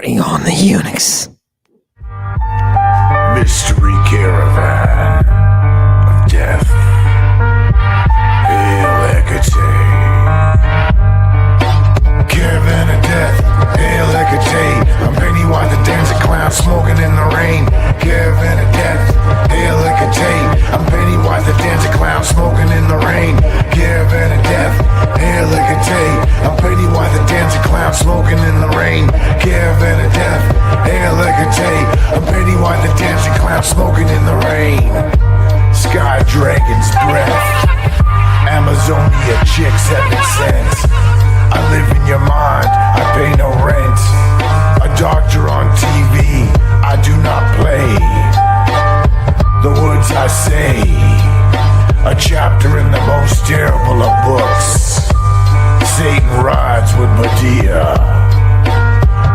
Bring on the eunuchs. Mystery caravan of death. Hail Hecate. Caravan of death. Hail Hecate. I'm Pennywise the dancing clown smoking in the rain. Caravan of death. Hail Hecate. I'm Pennywise the dancing clown smoking in the rain. Caravan of death. Hail Hecate. I'm Pennywise the dancing clown smoking in the rain. Caravan of death. Hail Hecate. I'm Pennywise the dancing clown smoking in the rain. Sky dragon's breath. Amazonia chicks heaven sent. I live in your mind, I pay no rent. A doctor on TV, I do not play. The words I say, a chapter in the most terrible of books. Satan rides with Medea.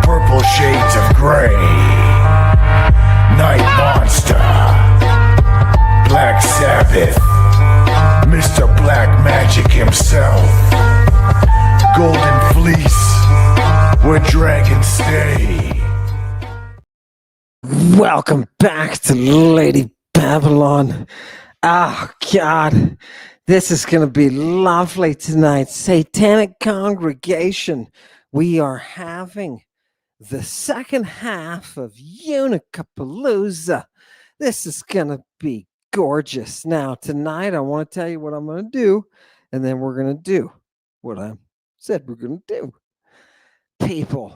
Purple shades of gray. Night monster. Black Sabbath. Mr. Black Magic himself. Golden Fleece, where dragons stay. Welcome back to Lady Babylon. Oh, God. This is going to be lovely tonight. Satanic congregation. We are having the second half of Eunuchapalooza. This is going to be gorgeous. Now, tonight, I want to tell you what I'm going to do, and then we're going to do what I said we're going to do. People,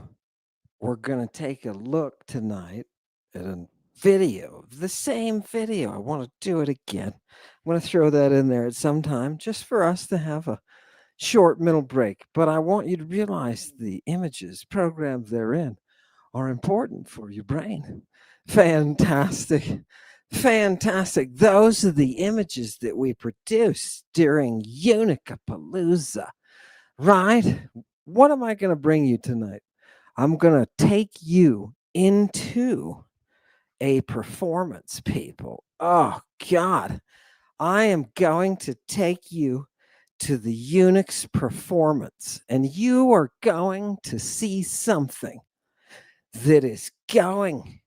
we're going to take a look tonight at a video, the same video. I want to do it again. I'm going to throw that in there at some time just for us to have a short middle break. But I want you to realize the images programmed therein are important for your brain. Fantastic. Fantastic. Those are the images that we produce during Eunuchapalooza. Right? What am I going to bring you tonight? I'm going to take you into a performance, people. Oh, God. I am going to take you to the eunuch's performance, and you are going to see something that is going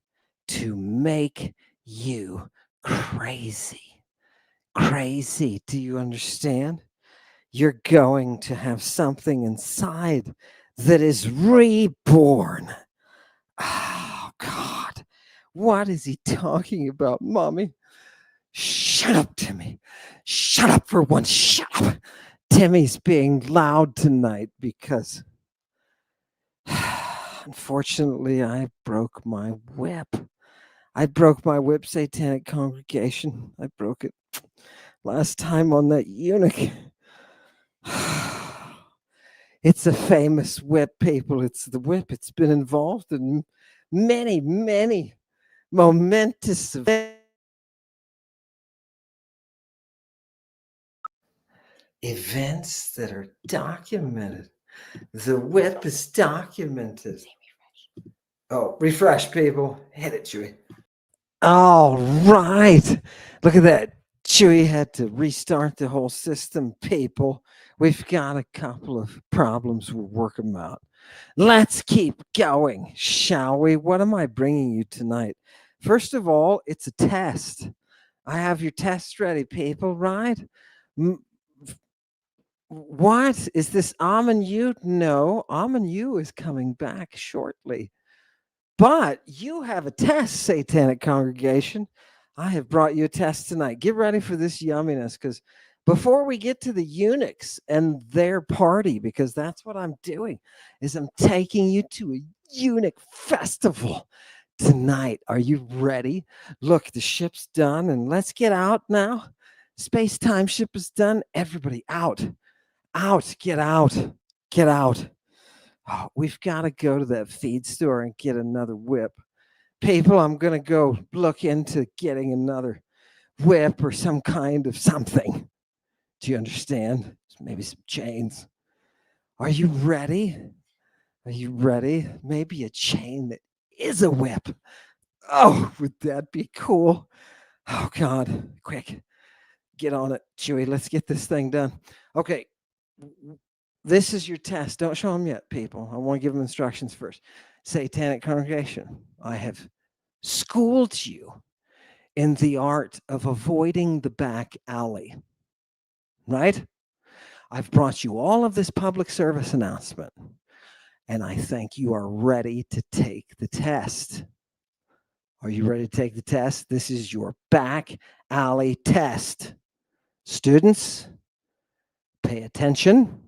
to make you crazy. Crazy. Do you understand? You're going to have something inside that is reborn. Oh, God. What is he talking about, Mommy? Shut up, Timmy. Shut up for once. Shut up. Timmy's being loud tonight because, unfortunately, I broke my whip. I broke my whip, Satanic congregation. I broke it last time on that eunuch. It's a famous whip, people. It's the whip. It's been involved in many, many momentous events that are documented. The whip is documented. Oh, refresh, people. Hit it, Chewy. All right. Look at that. Chewy had to restart the whole system, people. We've got a couple of problems we're working out. Let's keep going, shall we? What am I bringing you tonight? First of all, it's a test. I have your test ready, people, right? What? Is this Amanu? No, Amanu is coming back shortly. But you have a test, Satanic congregation. I have brought you a test tonight. Get ready for this yumminess, because before we get to the eunuchs and their party, because that's what I'm doing, is I'm taking you to a eunuch festival tonight. Are you ready? Look, the ship's done, and let's get out now. Space-time ship is done. Everybody out. Out. Get out. Get out. Oh, we've got to go to that feed store and get another whip. People, I'm going to go look into getting another whip or some kind of something. Do you understand? Maybe some chains. Are you ready? Are you ready? Maybe a chain that is a whip. Oh, would that be cool? Oh, God. Quick. Get on it, Chewy. Let's get this thing done. Okay. This is your test. Don't show them yet, people. I want to give them instructions first. Satanic congregation, I have schooled you in the art of avoiding the back alley, right? I've brought you all of this public service announcement, and I think you are ready to take the test. Are you ready to take the test? This is your back alley test. Students, pay attention.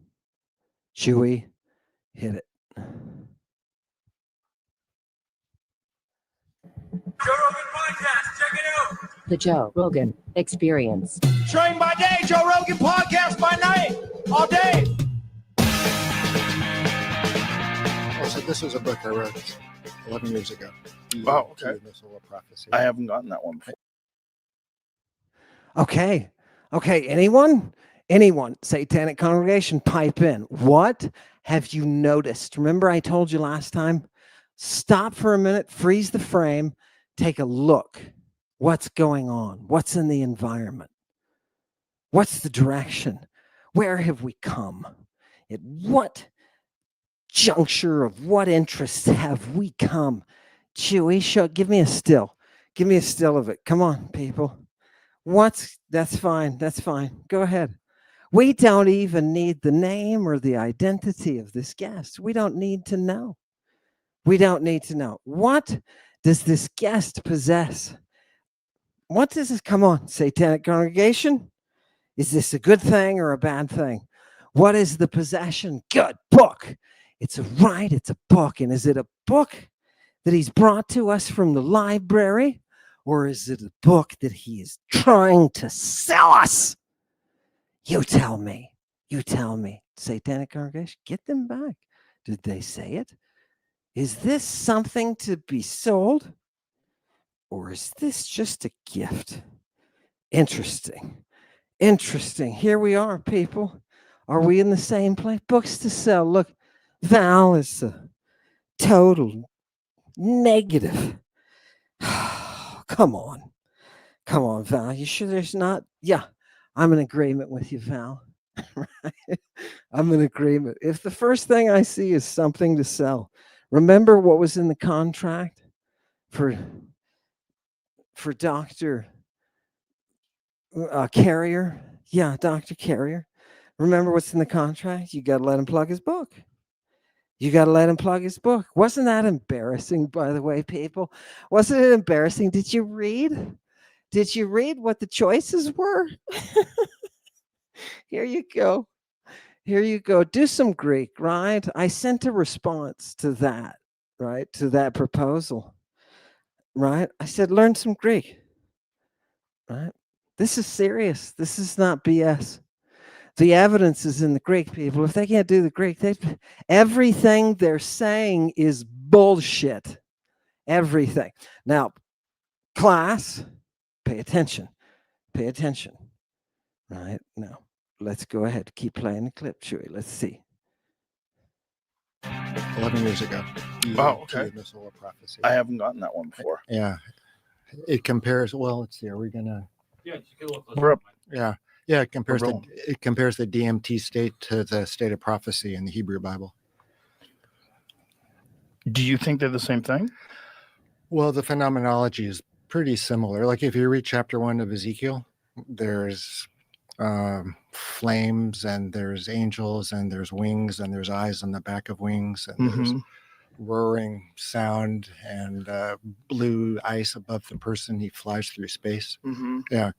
Chewy, hit it. Joe Rogan podcast, check it out. The Joe Rogan Experience. Train by day, Joe Rogan podcast by night, all day. Oh, so this was a book I wrote 11 years ago. Oh, okay. Missile of Prophecy. I haven't gotten that one before. Okay. Anyone, satanic congregation, pipe in. What have you noticed? Remember I told you last time? Stop for a minute, freeze the frame, take a look. What's going on? What's in the environment? What's the direction? Where have we come? At what juncture of what interests have we come? Chewy, give me a still. Give me a still of it. Come on, people. That's fine. Go ahead. We don't even need the name or the identity of this guest. We don't need to know. What does this guest possess? What does this, come on, satanic congregation? Is this a good thing or a bad thing? What is the possession? Good book. It's a book. And is it a book that he's brought to us from the library? Or is it a book that he is trying to sell us? You tell me. Satanic congregation, get them back. Did they say it? Is this something to be sold? Or is this just a gift? Interesting. Here we are, people. Are we in the same place? Books to sell. Look, Val is a total negative. Come on, Val. You sure there's not? Yeah, I'm in agreement with you, Val. Right? I'm in agreement. If the first thing I see is something to sell, remember what was in the contract for Dr. Carrier? Yeah, Dr. Carrier. Remember what's in the contract? You got to let him plug his book. Wasn't that embarrassing, by the way, people? Wasn't it embarrassing? Did you read what the choices were? Here you go. Do some Greek, right? I sent a response to that, right? To that proposal, right? I said, learn some Greek, right? This is serious. This is not BS. The evidence is in the Greek, people. If they can't do the Greek, everything they're saying is bullshit. Everything. Now, class, pay attention. Right? Now, let's go ahead. Keep playing the clip, Chewy. Let's see. 11 years ago. Oh, okay. Missile of Prophecy. I haven't gotten that one before. Yeah. It compares, well, let's see, are we going to? Yeah, We're up. Yeah. Yeah, it compares We're the DMT state to the state of prophecy in the Hebrew Bible. Do you think they're the same thing? Well, the phenomenology is pretty similar. Like if you read chapter 1 of Ezekiel, there's flames and there's angels and there's wings and there's eyes on the back of wings and there's roaring sound and blue ice above the person. He flies through space. Yeah.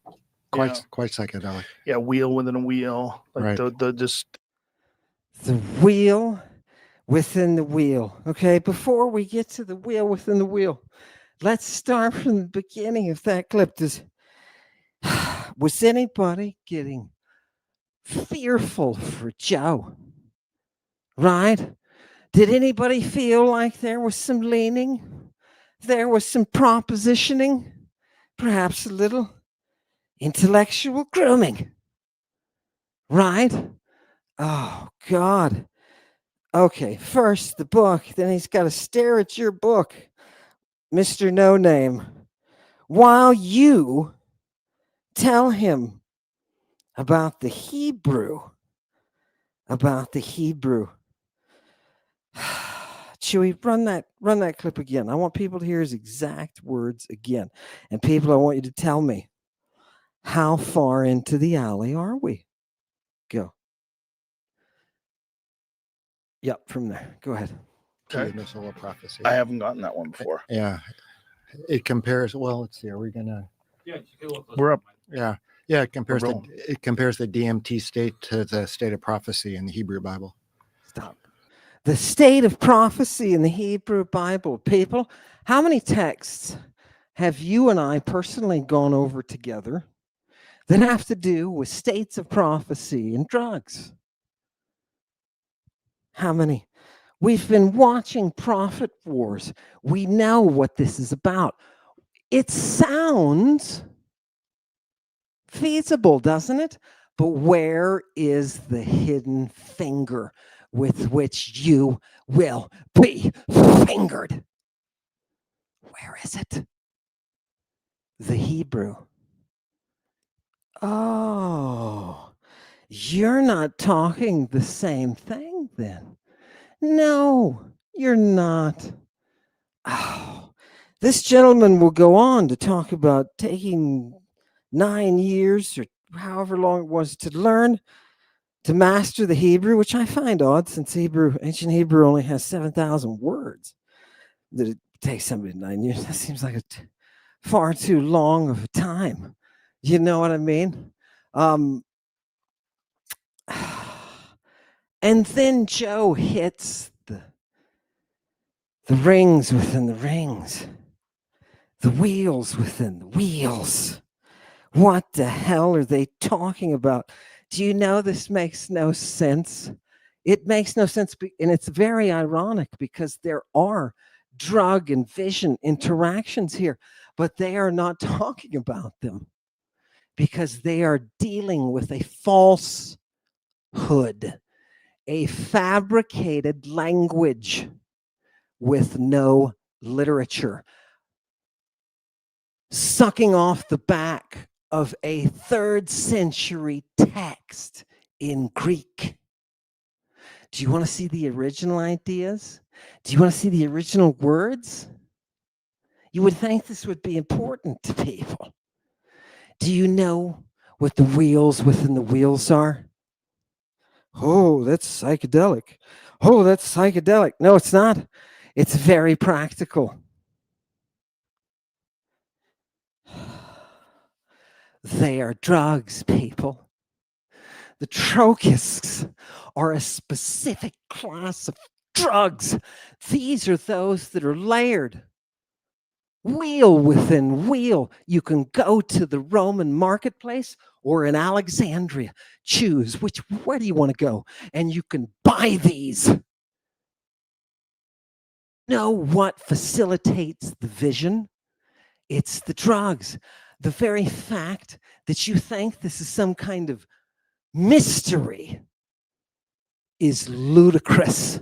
Quite psychedelic. Yeah, wheel within a wheel. Like Right. The wheel within the wheel. Okay, before we get to the wheel within the wheel, let's start from the beginning of that clip. Was anybody getting fearful for Joe? Right? Did anybody feel like there was some leaning? There was some propositioning? Perhaps a little intellectual grooming? Right? Oh, God. Okay, first the book, then he's got to stare at your book, Mr. No Name, while you tell him about the Hebrew about the Hebrew. Chewy, run that clip again. I want people to hear his exact words again. And people, I want you to tell me, how far into the alley are we? Go. Yep, from there. Go ahead. Okay. The missile of prophecy. I haven't gotten that one before. Yeah. It compares, well, let's see, are we gonna We're up. yeah. Yeah, it compares We're the rolling. it compares the DMT state to the state of prophecy in the Hebrew Bible. Stop. The state of prophecy in the Hebrew Bible. People, how many texts have you and I personally gone over together that have to do with states of prophecy and drugs? How many? We've been watching Prophet Wars. We know what this is about. It sounds feasible, doesn't it? But where is the hidden finger with which you will be fingered? Where is it? The Hebrew. Oh, you're not talking the same thing then. No, you're not. Oh, this gentleman will go on to talk about taking 9 years or however long it was to learn to master the Hebrew, which I find odd since ancient Hebrew only has 7,000 words. That it takes somebody 9 years. That seems like far too long of a time. You know what I mean? And then Joe hits the rings within the rings, the wheels within the wheels. What the hell are they talking about? Do you know this makes no sense? It makes no sense, and it's very ironic because there are drug and vision interactions here, but they are not talking about them because they are dealing with a falsehood, a fabricated language with no literature, sucking off the back of a 3rd century text in Greek. Do you want to see the original ideas? Do you want to see the original words? You would think this would be important to people. Do you know what the wheels within the wheels are? Oh, that's psychedelic. Oh, that's psychedelic. No, it's not. It's very practical. They are drugs, people. The trochists are a specific class of drugs. These are those that are layered, wheel within wheel. You can go to the Roman marketplace or in Alexandria, choose where do you want to go, and you can buy these. Know what facilitates the vision? It's the drugs. The very fact that you think this is some kind of mystery is ludicrous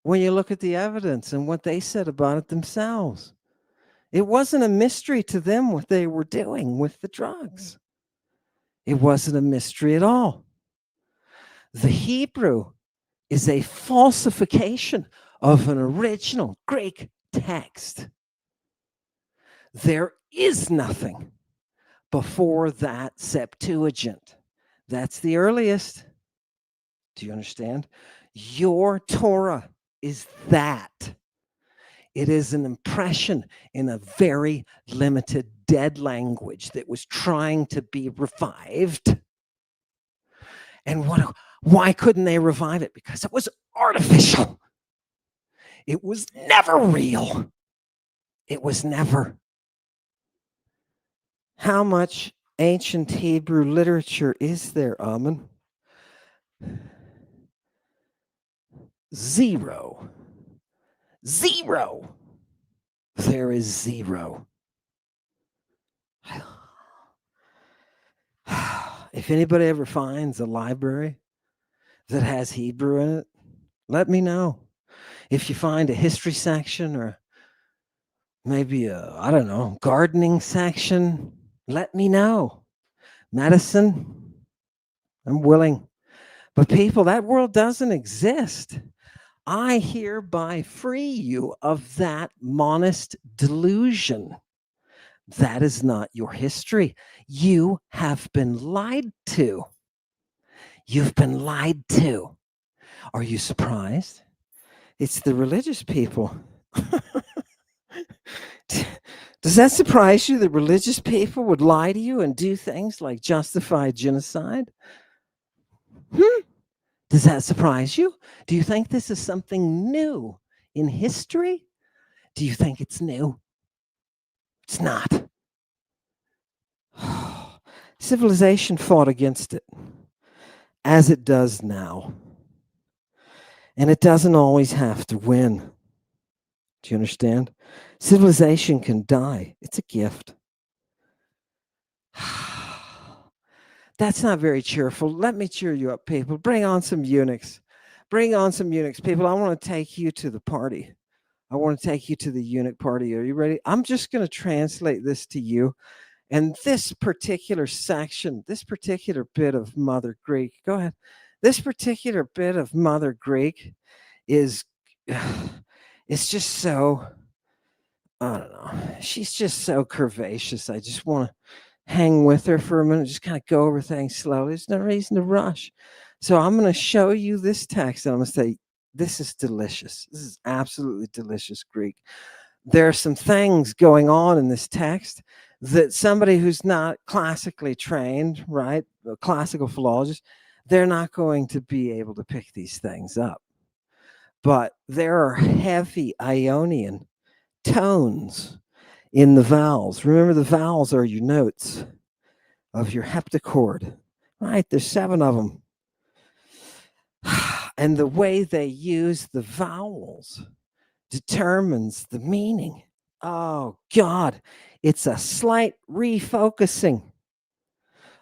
when you look at the evidence and what they said about it themselves. It wasn't a mystery to them what they were doing with the drugs. It wasn't a mystery at all. The Hebrew is a falsification of an original Greek text. There is nothing before that Septuagint. That's the earliest. Do you understand? Your Torah is that. It is an impression in a very limited dead language that was trying to be revived. And why couldn't they revive it? Because it was artificial. It was never real. It was never. How much ancient Hebrew literature is there, Amen? Zero. Zero. There is zero. If anybody ever finds a library that has Hebrew in it, let me know. If you find a history section or maybe I don't know, gardening section, let me know. Medicine, I'm willing. But people, that world doesn't exist. I hereby free you of that monist delusion. That is not your history. You have been lied to. You've been lied to. Are you surprised? It's the religious people. Does that surprise you that religious people would lie to you and do things like justify genocide? Does that surprise you? Do you think this is something new in history? Do you think it's new? It's not. Civilization fought against it, as it does now. And it doesn't always have to win. Do you understand? Civilization can die. It's a gift. That's not very cheerful. Let me cheer you up, people. Bring on some eunuchs. Bring on some eunuchs. People, I want to take you to the party. I want to take you to the eunuch party. Are you ready? I'm just going to translate this to you. And this particular section, this particular bit of Mother Greek, go ahead. This particular bit of Mother Greek is, it's just so, I don't know. She's just so curvaceous. I just want to hang with her for a minute, just kind of go over things slowly. There's no reason to rush. So I'm going to show you this text and I'm going to say, this is delicious. This is absolutely delicious Greek. There are some things going on in this text that somebody who's not classically trained, right, a classical philologist, they're not going to be able to pick these things up. But there are heavy Ionian tones in the vowels. Remember, the vowels are your notes of your heptachord, right? There's 7 of them. And the way they use the vowels determines the meaning. Oh, God, it's a slight refocusing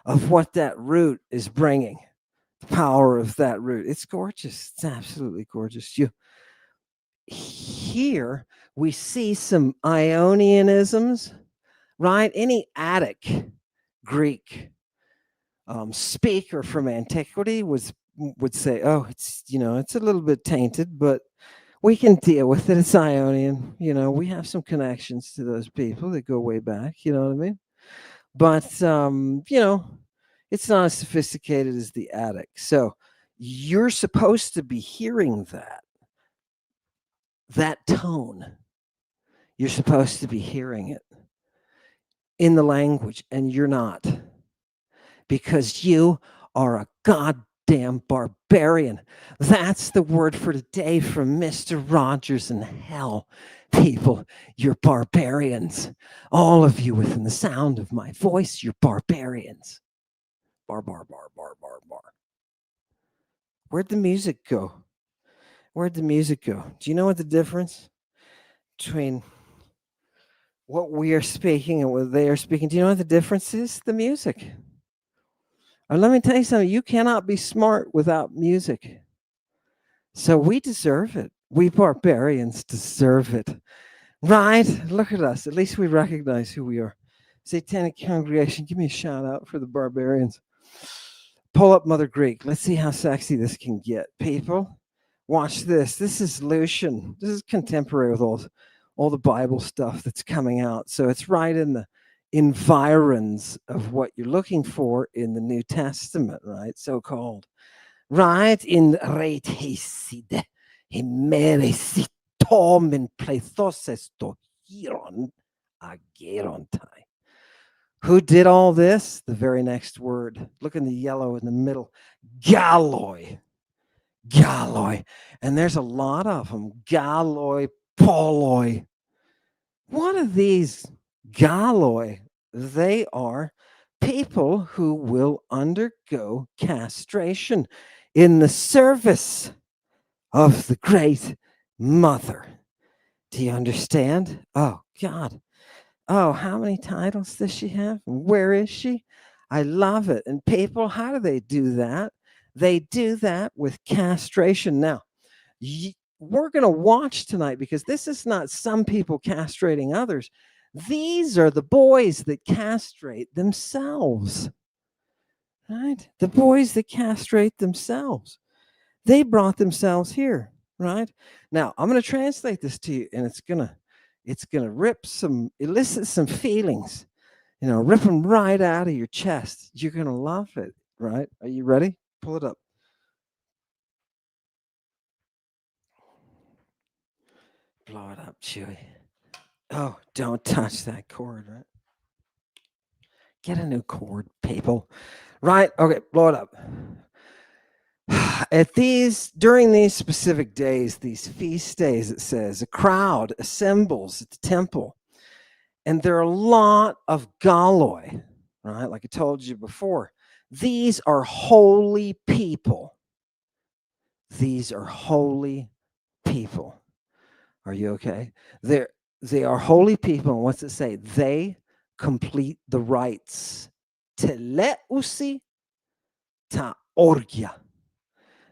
of what that root is bringing, the power of that root. It's gorgeous. It's absolutely gorgeous. Here we see some Ionianisms, right? Any Attic Greek speaker from antiquity would say, oh, it's, it's a little bit tainted, but we can deal with it. It's Ionian. We have some connections to those people that go way back. You know what I mean? But, it's not as sophisticated as the Attic. So you're supposed to be hearing that tone. You're supposed to be hearing it in the language, and you're not, because you are a goddamn barbarian. That's the word for today from Mr. Rogers in hell. People, you're barbarians. All of you within the sound of my voice, you're barbarians. Bar, bar, bar, bar, bar, bar. Where'd the music go? Where'd the music go? Do you know what the difference between what we are speaking and what they are speaking? Do you know what the difference is? The music. Let me tell you something. You cannot be smart without music. So we deserve it. We barbarians deserve it. Right? Look at us. At least we recognize who we are. Satanic congregation, give me a shout out for the barbarians. Pull up Mother Greek. Let's see how sexy this can get. People, watch this. This is Lucian. This is contemporary with all the Bible stuff that's coming out. So it's right in the environs of what you're looking for in the New Testament, right? So-called. Right? In reiteside, hemeresitom in plethoses to hieron agerontai. Who did all this? The very next word. Look in the yellow in the middle. Galloi. Galloi. And there's a lot of them. Galloi, poloi. What are these galloi? They are people who will undergo castration in the service of the great mother. Do you understand? Oh, God. Oh, how many titles does she have? Where is she? I love it. And people, how do they do that? They do that with castration. Now, we're going to watch tonight, because this is not some people castrating others. These are the boys that castrate themselves. right? The boys that castrate themselves, they brought themselves here, right? Now, I'm going to translate this to you, and it's going to elicit some feelings, rip them right out of your chest. You're going to love it, right? Are you ready? Pull it up. Blow it up, Chewy. Oh, don't touch that cord, right? Get a new cord, people. Right? Okay, blow it up. During these specific days, these feast days, it says, a crowd assembles at the temple. And there are a lot of Galoi, right? Like I told you before. These are holy people. These are holy people. Are you okay? They are holy people. And what's it say? They complete the rites. Teleusi ta orgia.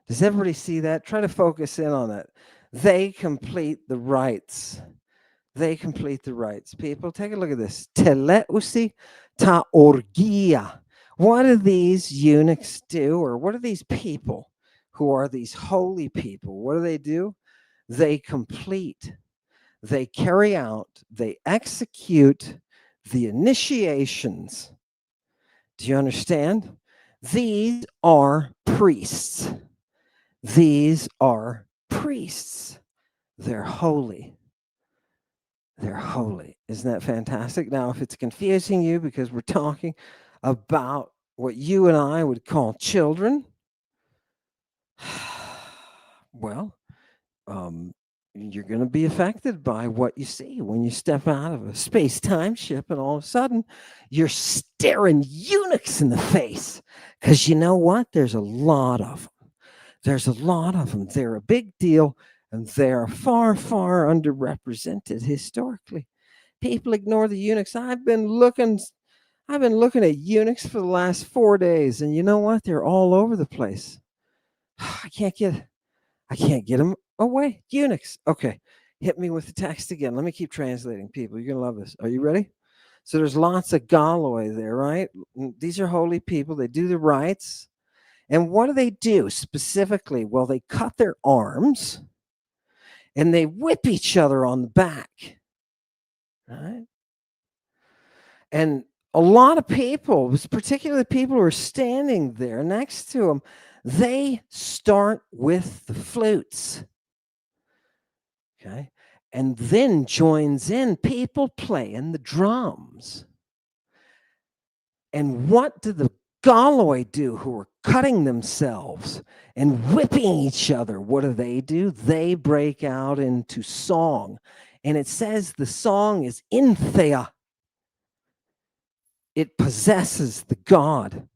Does everybody see that? Try to focus in on that. They complete the rites. They complete the rites. People, take a look at this. Teleusi ta orgia. What do these eunuchs do? Or what do these people who are these holy people? What do? They complete, they carry out, they execute the initiations. Do you understand? These are priests. These are priests. They're holy. They're holy. Isn't that fantastic? Now, if it's confusing you because we're talking about what you and I would call children, well, you're going to be affected by what you see when you step out of a space-time ship and all of a sudden you're staring eunuchs in the face. Because you know what? There's a lot of them. There's a lot of them. They're a big deal, and they're far, far underrepresented historically. People ignore the eunuchs. I've been looking at eunuchs for the last 4 days, and you know what? They're all over the place. I can't get them away. Eunuchs. Okay. Hit me with the text again. Let me keep translating, people. You're going to love this. Are you ready? So there's lots of Galoi there, right? These are holy people. They do the rites. And what do they do specifically? Well, they cut their arms and they whip each other on the back. Right? And a lot of people, particularly people who are standing there next to them, they start with the flutes. Okay. And then joins in people playing the drums. And what do the Galoi do who are cutting themselves and whipping each other? What do? They break out into song. And it says the song is Inthea. It possesses the God.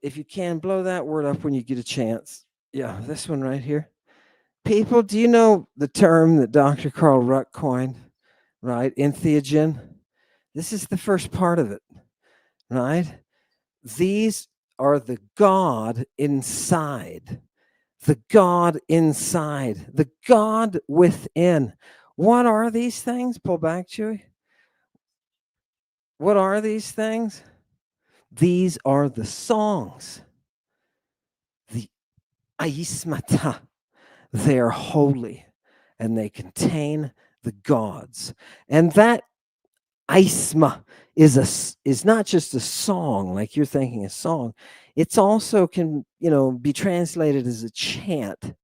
If you can, blow that word up when you get a chance. Yeah, this one right here. People, do you know the term that Dr. Carl Ruck coined, right? Entheogen. This is the first part of it, right? These are the God inside, the God inside, the God within. What are these things? Pull back, Chewy. What are these things? These are the songs, the aismata. They're holy and they contain the gods. And that aisma is not just a song like you're thinking a song. It's also can, be translated as a chant.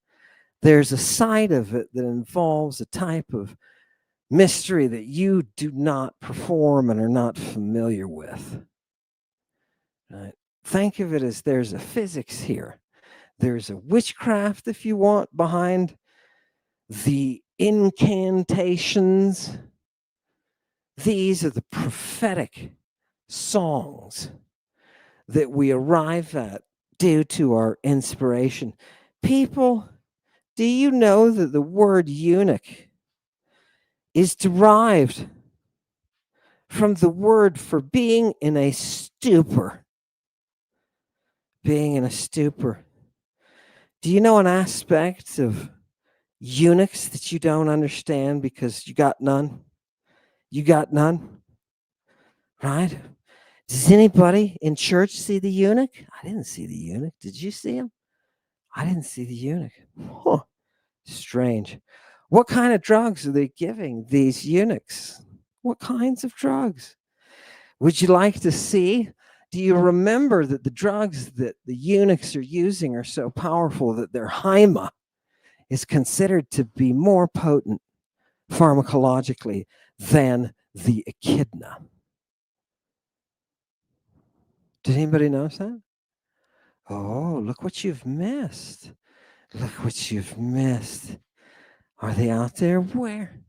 There's a side of it that involves a type of mystery that you do not perform and are not familiar with. Right? Think of it as there's a physics here. There's a witchcraft, if you want, behind the incantations. These are the prophetic songs that we arrive at due to our inspiration. People, do you know that the word eunuch is derived from the word for being in a stupor? Being in a stupor. Do you know an aspect of eunuchs that you don't understand because you got none? You got none, right? Does anybody in church see the eunuch? I didn't see the eunuch. Did you see him? I didn't see the eunuch. Huh. Strange. What kind of drugs are they giving these eunuchs? What kinds of drugs? Would you like to see? Do you remember that the drugs that the eunuchs are using are so powerful that their hyma is considered to be more potent pharmacologically than the echidna? Did anybody notice that? Oh, look what you've missed. Look what you've missed. Are they out there? Where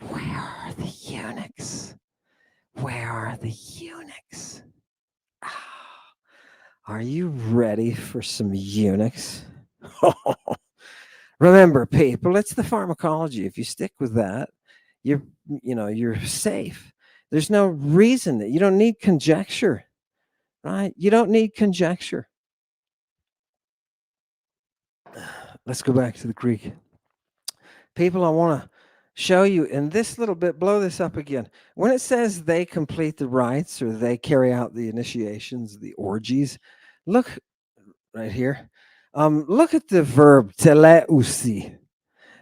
are the eunuchs? Where are the eunuchs? Ah, are you ready for some eunuchs? Remember, people, it's the pharmacology. If you stick with that, you're safe. There's no reason that you don't need conjecture, right? You don't need conjecture. Let's go back to the Greek. People, I want to show you in this little bit, blow this up again. When it says they complete the rites or they carry out the initiations, the orgies, look right here. Look at the verb teleusi.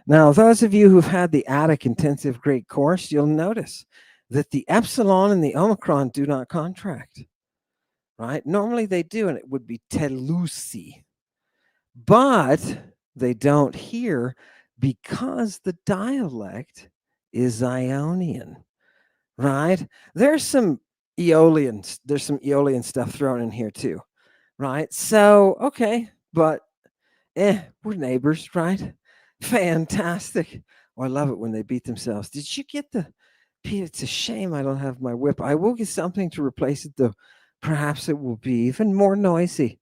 Now, those of you who've had the Attic Intensive Greek course, you'll notice that the epsilon and the omicron do not contract, right? Normally they do, and it would be telusi. But they don't here because the dialect is Ionian, right? There's some Aeolian stuff thrown in here too, right? So, okay, but we're neighbors, right? Fantastic. Oh, I love it when they beat themselves. Did you get the Pete? It's a shame I don't have my whip. I will get something to replace it though. Perhaps it will be even more noisy,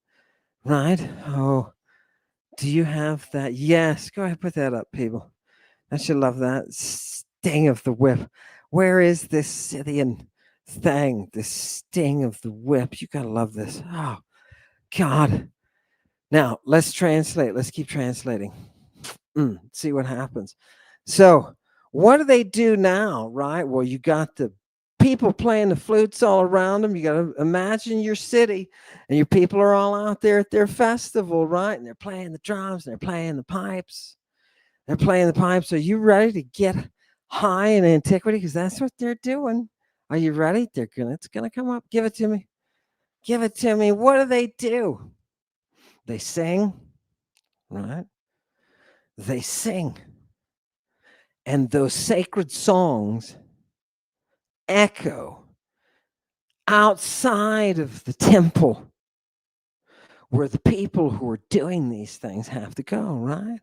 right? Oh, do you have that? Yes, go ahead, put that up, people. I should love that. Sting of the whip. Where is this Scythian thing? The sting of the whip. You gotta love this. Oh, God. Now, let's translate. Let's keep translating. See what happens. So, what do they do now, right? Well, you got the people playing the flutes all around them. You got to imagine your city and your people are all out there at their festival, right? And they're playing the drums and they're playing the pipes. They're playing the pipes. Are you ready to get high in antiquity? Because that's what they're doing. Are you ready? It's gonna come up. Give it to me. Give it to me. What do? They sing, right? They sing. And those sacred songs echo outside of the temple where the people who are doing these things have to go, right?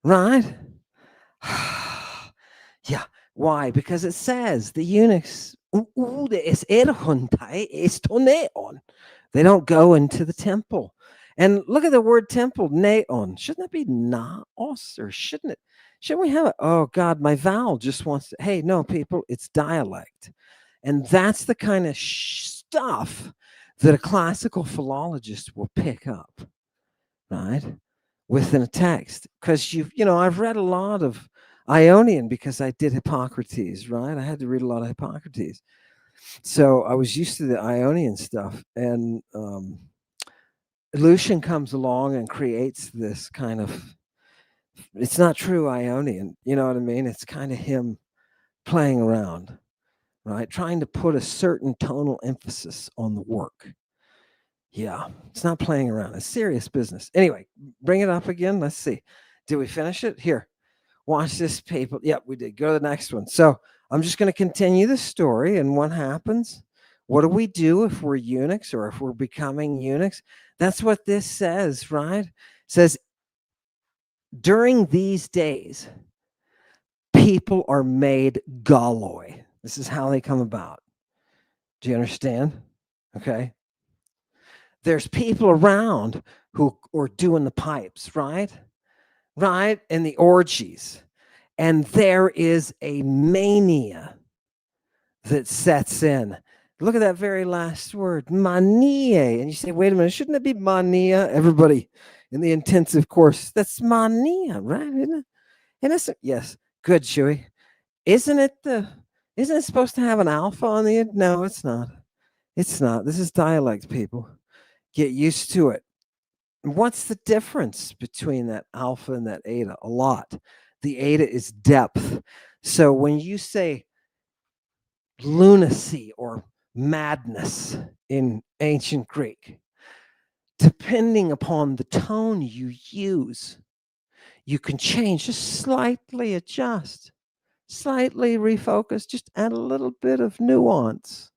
Right? Yeah. Why? Because it says the eunuchs, they don't go into the temple. And look at the word temple, neon. Shouldn't it be naos or shouldn't it? Shouldn't we have it? Oh, God, my vowel just wants to. Hey, no, people, it's dialect. And that's the kind of stuff that a classical philologist will pick up, right? Within a text. Because I've read a lot of Ionian because I did Hippocrates, right? I had to read a lot of Hippocrates. So I was used to the Ionian stuff. And Lucian comes along and creates this kind of, it's not true Ionian, you know what I mean? It's kind of him playing around, right? Trying to put a certain tonal emphasis on the work. Yeah, it's not playing around. It's serious business. Anyway, bring it up again. Let's see. Did we finish it? Here, watch this, people. Yep, we did. Go to the next one. So I'm just going to continue the story and what happens. What do we do if we're eunuchs or if we're becoming eunuchs? That's what this says, right? It says, during these days, people are made galoi. This is how they come about. Do you understand? Okay. There's people around who are doing the pipes, right? Right? And the orgies. And there is a mania that sets in. Look at that very last word, mania. And you say, wait a minute, shouldn't it be mania? Everybody in the intensive course, that's mania, right? Isn't it? Yes. Good, Shuey. Isn't it supposed to have an alpha on the end? No, it's not. It's not. This is dialect, people. Get used to it. What's the difference between that alpha and that eta? A lot. The eta is depth. So when you say lunacy or madness in ancient Greek, depending upon the tone you use, you can change, just slightly adjust, slightly refocus, just add a little bit of nuance.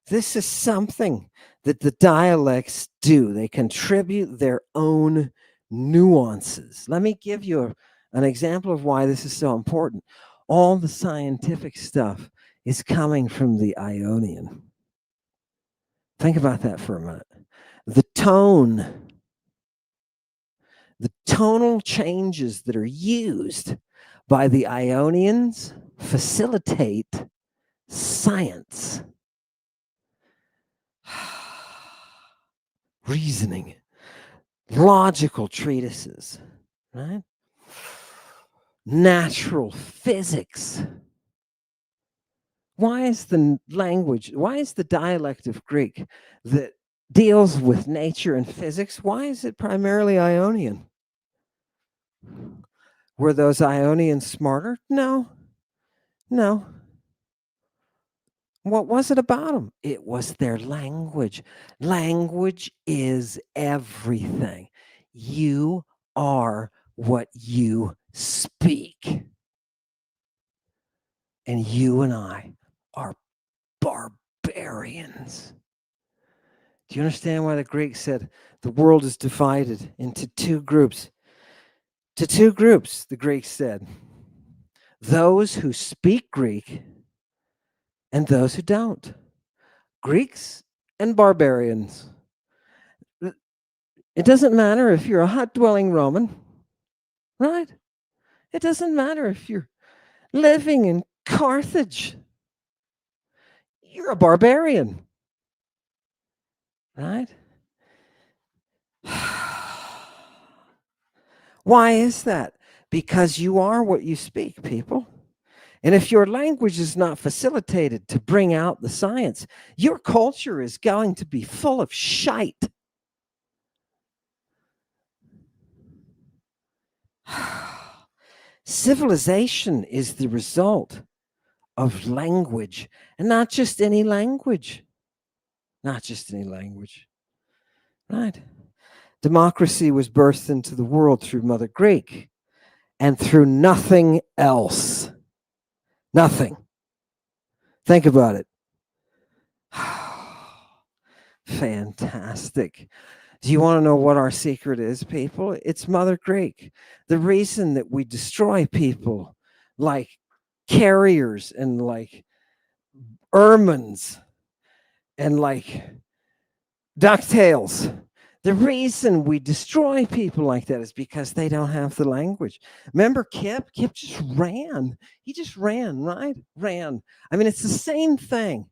This is something that the dialects do. They contribute their own nuances. Let me give you an example of why this is so important. All the scientific stuff is coming from the Ionian. Think about that for a minute. The tonal changes that are used by the Ionians facilitate science. Reasoning, logical treatises, right? Natural physics. Why is the dialect of Greek that deals with nature and physics, why is it primarily Ionian? Were those Ionians smarter? No. What was it about them? It was their language. Language is everything. You are what you speak. And you and I are barbarians. Do you understand why the Greeks said the world is divided into two groups? To two groups, the Greeks said. Those who speak Greek and those who don't. Greeks and barbarians. It doesn't matter if you're a hut-dwelling Roman, right? It doesn't matter if you're living in Carthage. You're a barbarian, right? Why is that? Because you are what you speak, people. And if your language is not facilitated to bring out the science, your culture is going to be full of shite. Civilization is the result of language, and not just any language. Not just any language, right? Democracy was birthed into the world through Mother Greek and through nothing else. Nothing. Think about it. Fantastic. Do you want to know what our secret is, people? It's Mother Greek. The reason that we destroy people like carriers and like ermines and like ducktails, the reason we destroy people like that is because they don't have the language. Remember Kip? Kip just ran. He just ran, right? Ran. I mean, it's the same thing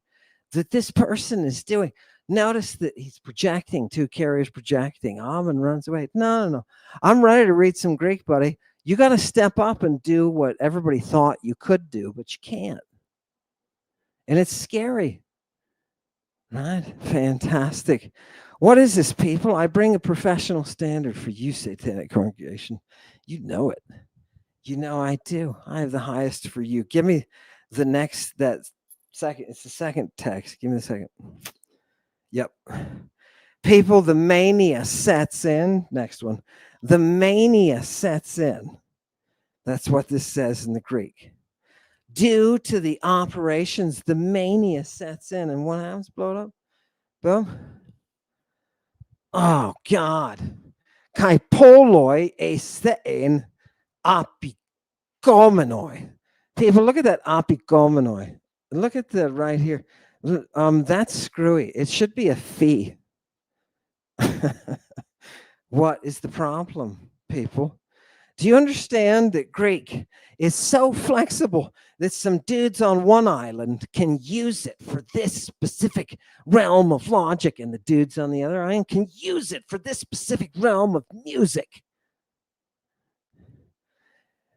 that this person is doing. Notice that he's projecting, two carriers projecting. Amon runs away. No. I'm ready to read some Greek, buddy. You got to step up and do what everybody thought you could do, but you can't. And it's scary. Right? Fantastic. What is this, people? I bring a professional standard for you, Satanic Congregation. You know it. You know I do. I have the highest for you. Give me the next, it's the second text. Give me the second. Yep. People, the mania sets in. Next one. The mania sets in. That's what this says in the Greek. Due to the operations, the mania sets in. And what happens? Blow it up. Boom. Oh, God. Kai poloi esein apigomenoi. People, look at that apigomenoi. Look at the right here. That's screwy. It should be a fee. What is the problem, people? Do you understand that Greek is so flexible that some dudes on one island can use it for this specific realm of logic, and the dudes on the other island can use it for this specific realm of music?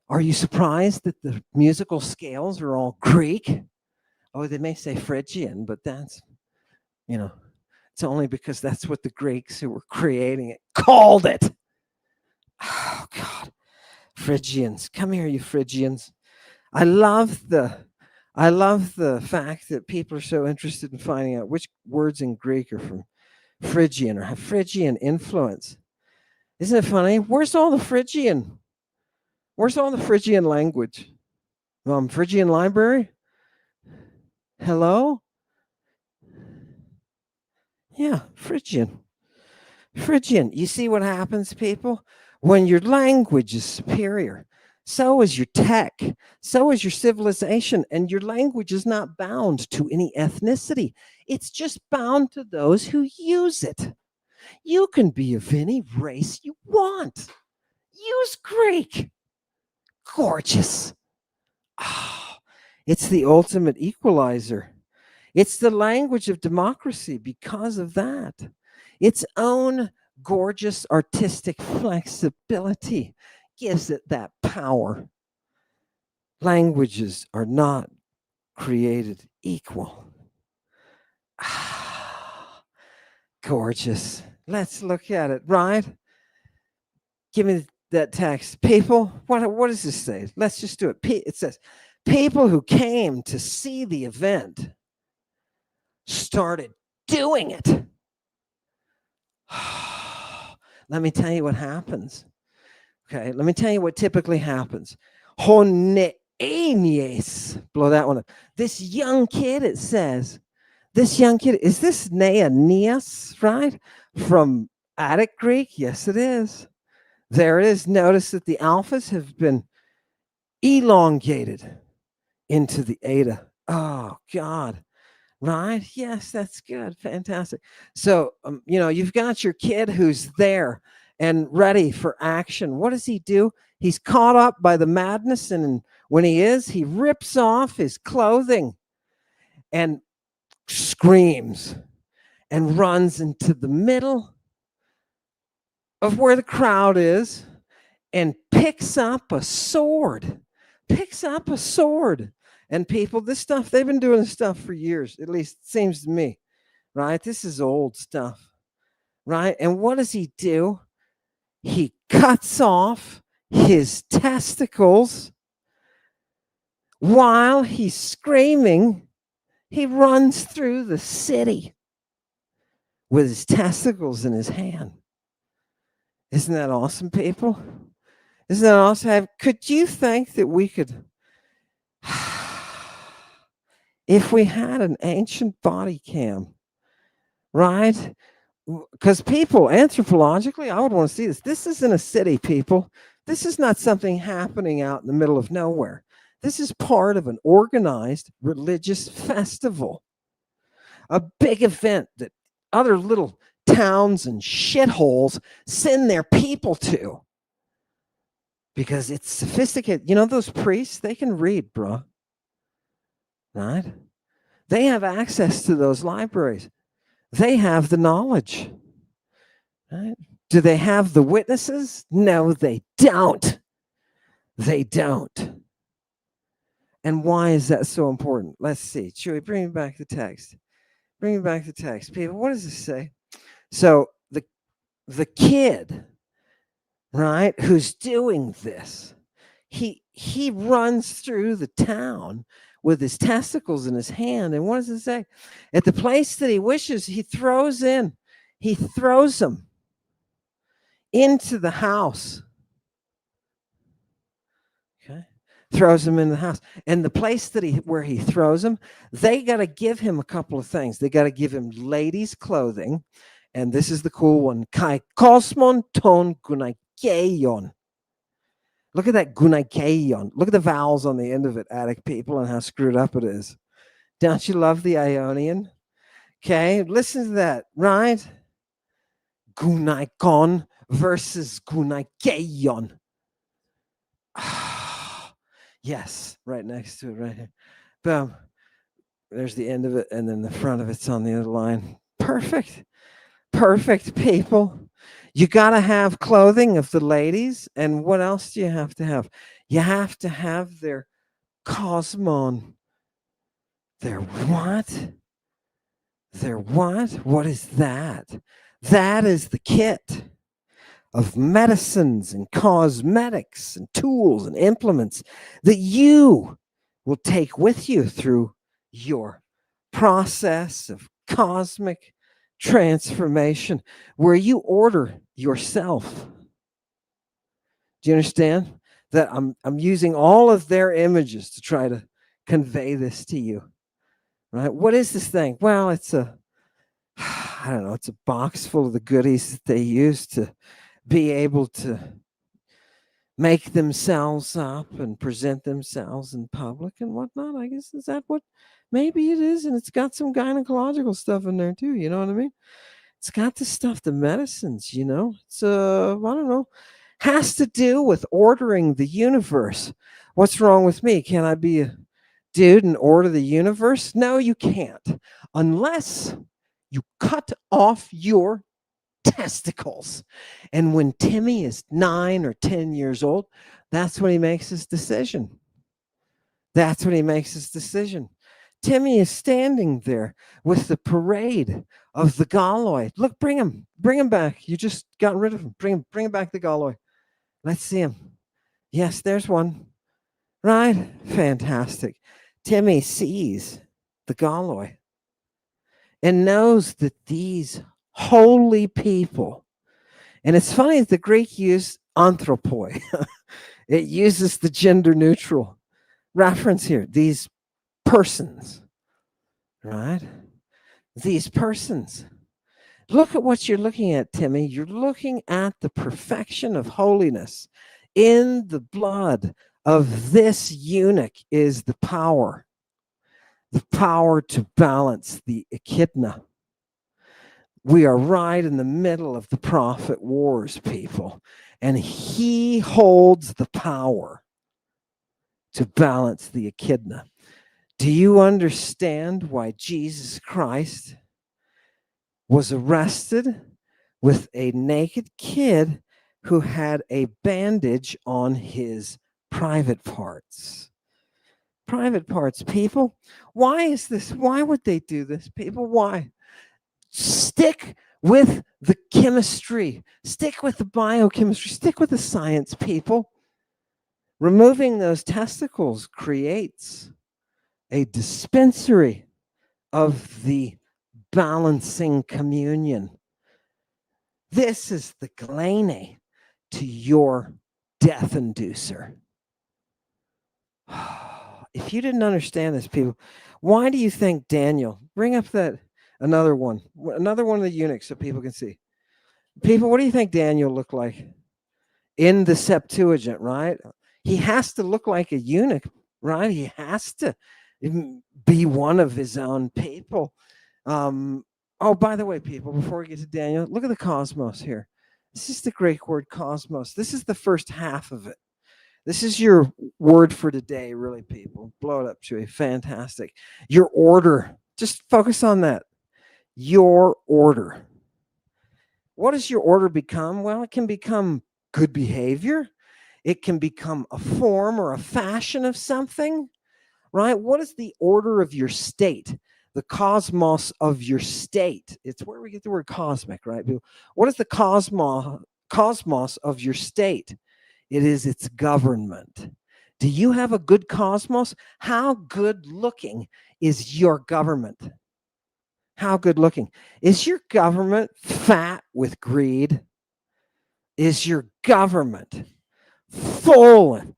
Are you surprised that the musical scales are all Greek? Oh, they may say Phrygian, but that's You know, it's only because that's what the Greeks who were creating it called it. Oh, God. Phrygians. Come here, you Phrygians. I love the fact that people are so interested in finding out which words in Greek are from Phrygian or have Phrygian influence. Isn't it funny? Where's all the Phrygian? Where's all the Phrygian language? Phrygian library? Hello? Yeah, Phrygian. Phrygian. You see what happens, people? When your language is superior, so is your tech, so is your civilization, and your language is not bound to any ethnicity. It's just bound to those who use it. You can be of any race you want. Use Greek. Gorgeous. Ah, it's the ultimate equalizer. It's the language of democracy because of that. Its own gorgeous artistic flexibility gives it that power. Languages are not created equal. Ah, gorgeous. Let's look at it, right? Give me that text. People, what does this say? Let's just do it. It says, people who came to see the event started doing it. Let me tell you what happens. Okay, let me tell you what typically happens. Honeenies. Blow that one up. This young kid, it says, this young kid, is this Neanias, right? From Attic Greek? Yes, it is. There it is. Notice that the alphas have been elongated into the eta. Oh, God. Right? Yes, that's good. Fantastic. So, you've got your kid who's there and ready for action. What does he do? He's caught up by the madness. And when he rips off his clothing and screams and runs into the middle of where the crowd is and picks up a sword. And people, they've been doing this stuff for years, at least it seems to me, right? This is old stuff, right? And what does he do? He cuts off his testicles while he's screaming. He runs through the city with his testicles in his hand. Isn't that awesome, people? Isn't that awesome? Could you think that we could... if we had an ancient body cam, right? Because people, anthropologically, I would want to see this. This isn't a city, people. This is not something happening out in the middle of nowhere. This is part of an organized religious festival, a big event that other little towns and shitholes send their people to because it's sophisticated. You know, those priests, they can read, bro. Right? They have access to those libraries. They have the knowledge. Right? Do they have the witnesses? No, they don't. They don't. And why is that so important? Let's see. Should we bring back the text? Bring me back the text. People, what does this say? So the kid, right, who's doing this, he runs through the town with his testicles in his hand. And what does it say? At the place that he wishes, he throws them into the house. Okay. Throws them in the house. And the place where he throws them, they got to give him a couple of things. They got to give him ladies' clothing. And this is the cool one. Kai kosmon ton gunaikeion. Look at that gunaikeion. Look at the vowels on the end of it, Attic people, and how screwed up it is. Don't you love the Ionian? Okay, listen to that, right? Gunaikon versus gunaikeion. Yes, right next to it, right here. Boom. There's the end of it, and then the front of it's on the other line. Perfect. Perfect, people. You got to have clothing of the ladies. And what else do you have to have? You have to have their cosmon. Their what? They're what? What is that? That is the kit of medicines and cosmetics and tools and implements that you will take with you through your process of cosmic transformation, where you order yourself. Do you understand that I'm using all of their images to try to convey this to you? Right? What is this thing? Well, it's a I don't know, it's a box full of the goodies that they use to be able to make themselves up and present themselves in public and whatnot. I guess, is that what? Maybe it is, and it's got some gynecological stuff in there too. You know what I mean? It's got the stuff, the medicines. You know, it's I don't know, has to do with ordering the universe. What's wrong with me? Can I be a dude and order the universe? No, you can't, unless you cut off your testicles. And when Timmy is 9 or 10 years old, that's when he makes his decision. That's when he makes his decision. Timmy is standing there with the parade of the Galloy. Look, bring him back. You just got rid of him. Bring him back, the Galloy. Let's see him. Yes, there's one. Right? Fantastic. Timmy sees the Galloy and knows that these holy people, and it's funny that the Greek used anthropoi. It uses the gender neutral reference here. These persons, right? These persons. Look at what you're looking at, Timmy. You're looking at the perfection of holiness. In the blood of this eunuch is the power to balance the echidna. We are right in the middle of the prophet wars, people, and he holds the power to balance the echidna. Do you understand why Jesus Christ was arrested with a naked kid who had a bandage on his private parts? Private parts, people. Why is this? Why would they do this, people? Why? Stick with the chemistry. Stick with the biochemistry. Stick with the science, people. Removing those testicles creates a dispensary of the balancing communion. This is the glane to your death inducer. If you didn't understand this, people, why do you think Daniel, bring up that another one of the eunuchs so people can see. People, what do you think Daniel looked like in the Septuagint, right? He has to look like a eunuch, right? He has to be one of his own people. Oh, by the way, people, before we get to Daniel, look at the cosmos here. This is the Greek word cosmos. This is the first half of it. This is your word for today, really, people. Blow it up, Chewy. Fantastic. Your order. Just focus on that. Your order. What does your order become? Well, it can become good behavior. It can become a form or a fashion of something, right? What is the order of your state? The cosmos of your state. It's where we get the word cosmic, right? What is the cosmos of your state? It is its government. Do you have a good cosmos? How good looking is your government? How good looking? Is your government fat with greed? Is your government full and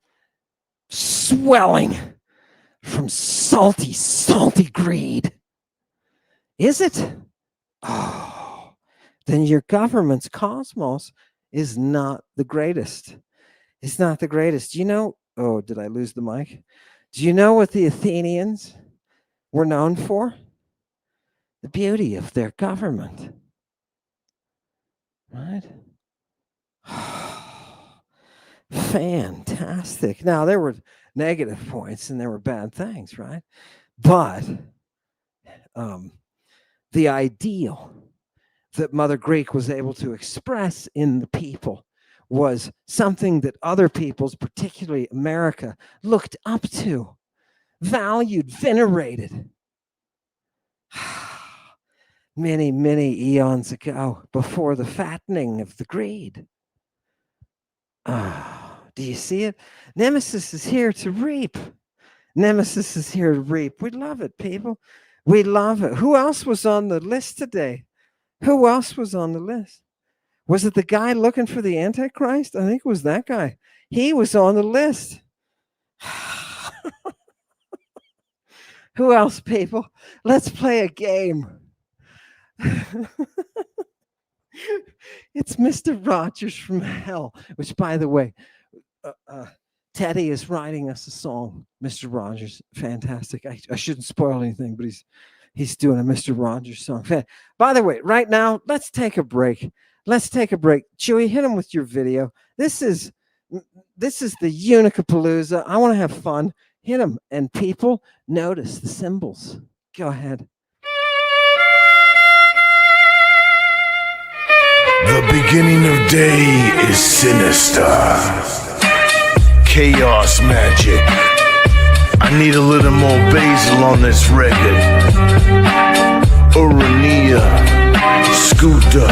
swelling from salty greed? Is it? Oh, then your government's cosmos is not the greatest. It's not the greatest. You know, oh, did I lose the mic? Do you know what the Athenians were known for? The beauty of their government. Right? Fantastic. Now, there were negative points and there were bad things, right? But the ideal that Mother Greek was able to express in the people was something that other peoples, particularly America, looked up to, valued, venerated. many, many eons ago, before the fattening of the greed. Ah, do you see it? Nemesis is here to reap. Nemesis is here to reap. We love it, people. We love it. Who else was on the list today? Who else was on the list? Was it the guy looking for the Antichrist? I think it was that guy. He was on the list. Who else, people? Let's play a game. It's Mr. Rogers from Hell, which, by the way, Teddy is writing us a song. Mr. Rogers, fantastic. I shouldn't spoil anything, but he's doing a Mr. Rogers song. By the way, right now, let's take a break. Let's take a break. Chewy, hit him with your video. This is the Eunuchapalooza. I want to have fun. Hit him, and people, notice the symbols. Go ahead. The beginning of day is sinister. Chaos magic. I need a little more basil on this record. Urania, Scooter,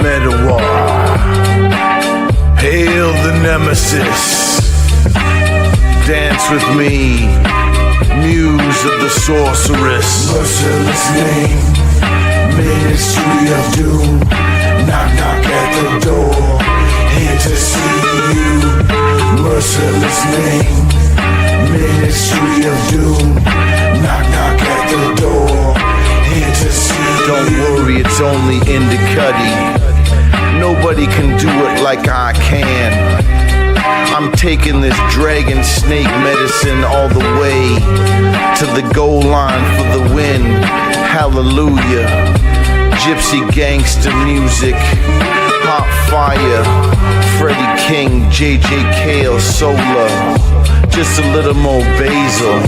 Medawar. Hail the nemesis. Dance with me, muse of the sorceress. Merciless name. Ministry of doom, knock knock at the door, here to see you. Merciless name, Ministry of doom, knock knock at the door, here to see you. Don't worry, it's only in the cutty. Nobody can do it like I can. I'm taking this dragon snake medicine all the way to the goal line for the win. Hallelujah. Gypsy gangster music, hot fire, Freddie King, JJ Cale, Solar, just a little more basil.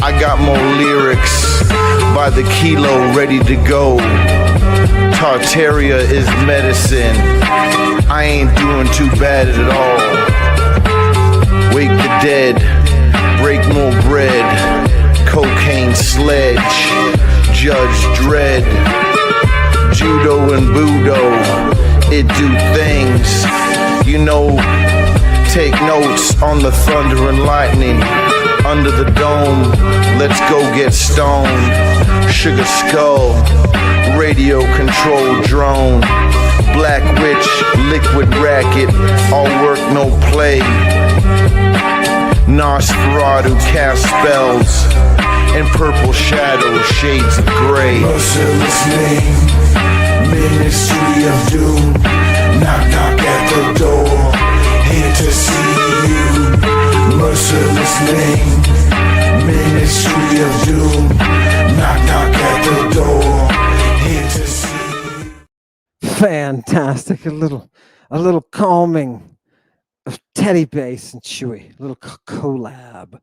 I got more lyrics by the kilo ready to go. Tartaria is medicine, I ain't doing too bad at all. Wake the dead, break more bread, cocaine sledge, Judge Dredd, Judo and Budo, it do things, you know, take notes on the thunder and lightning, under the dome, let's go get stoned, Sugar Skull, radio control drone, Black Witch, liquid racket, all work no play, Nosferatu cast spells, and purple shadows, shades of gray. Merciless name, Ministry of doom, knock knock at the door, here to see you. Merciless name, Ministry of doom, knock knock at the door, here to see you. Fantastic. A little calming of Teddy Bass and Chewy. A little collab.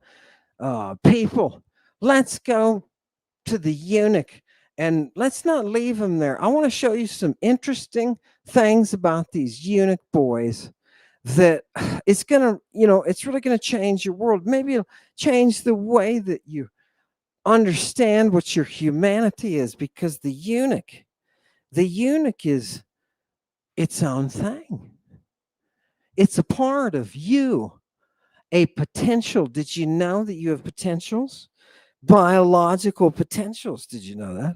People, let's go to the eunuch and let's not leave him there. I want to show you some interesting things about these eunuch boys that it's going to, it's really going to change your world. Maybe it'll change the way that you understand what your humanity is, because the eunuch is its own thing. It's a part of you, a potential. Did you know that you have potentials? Biological potentials. Did you know that?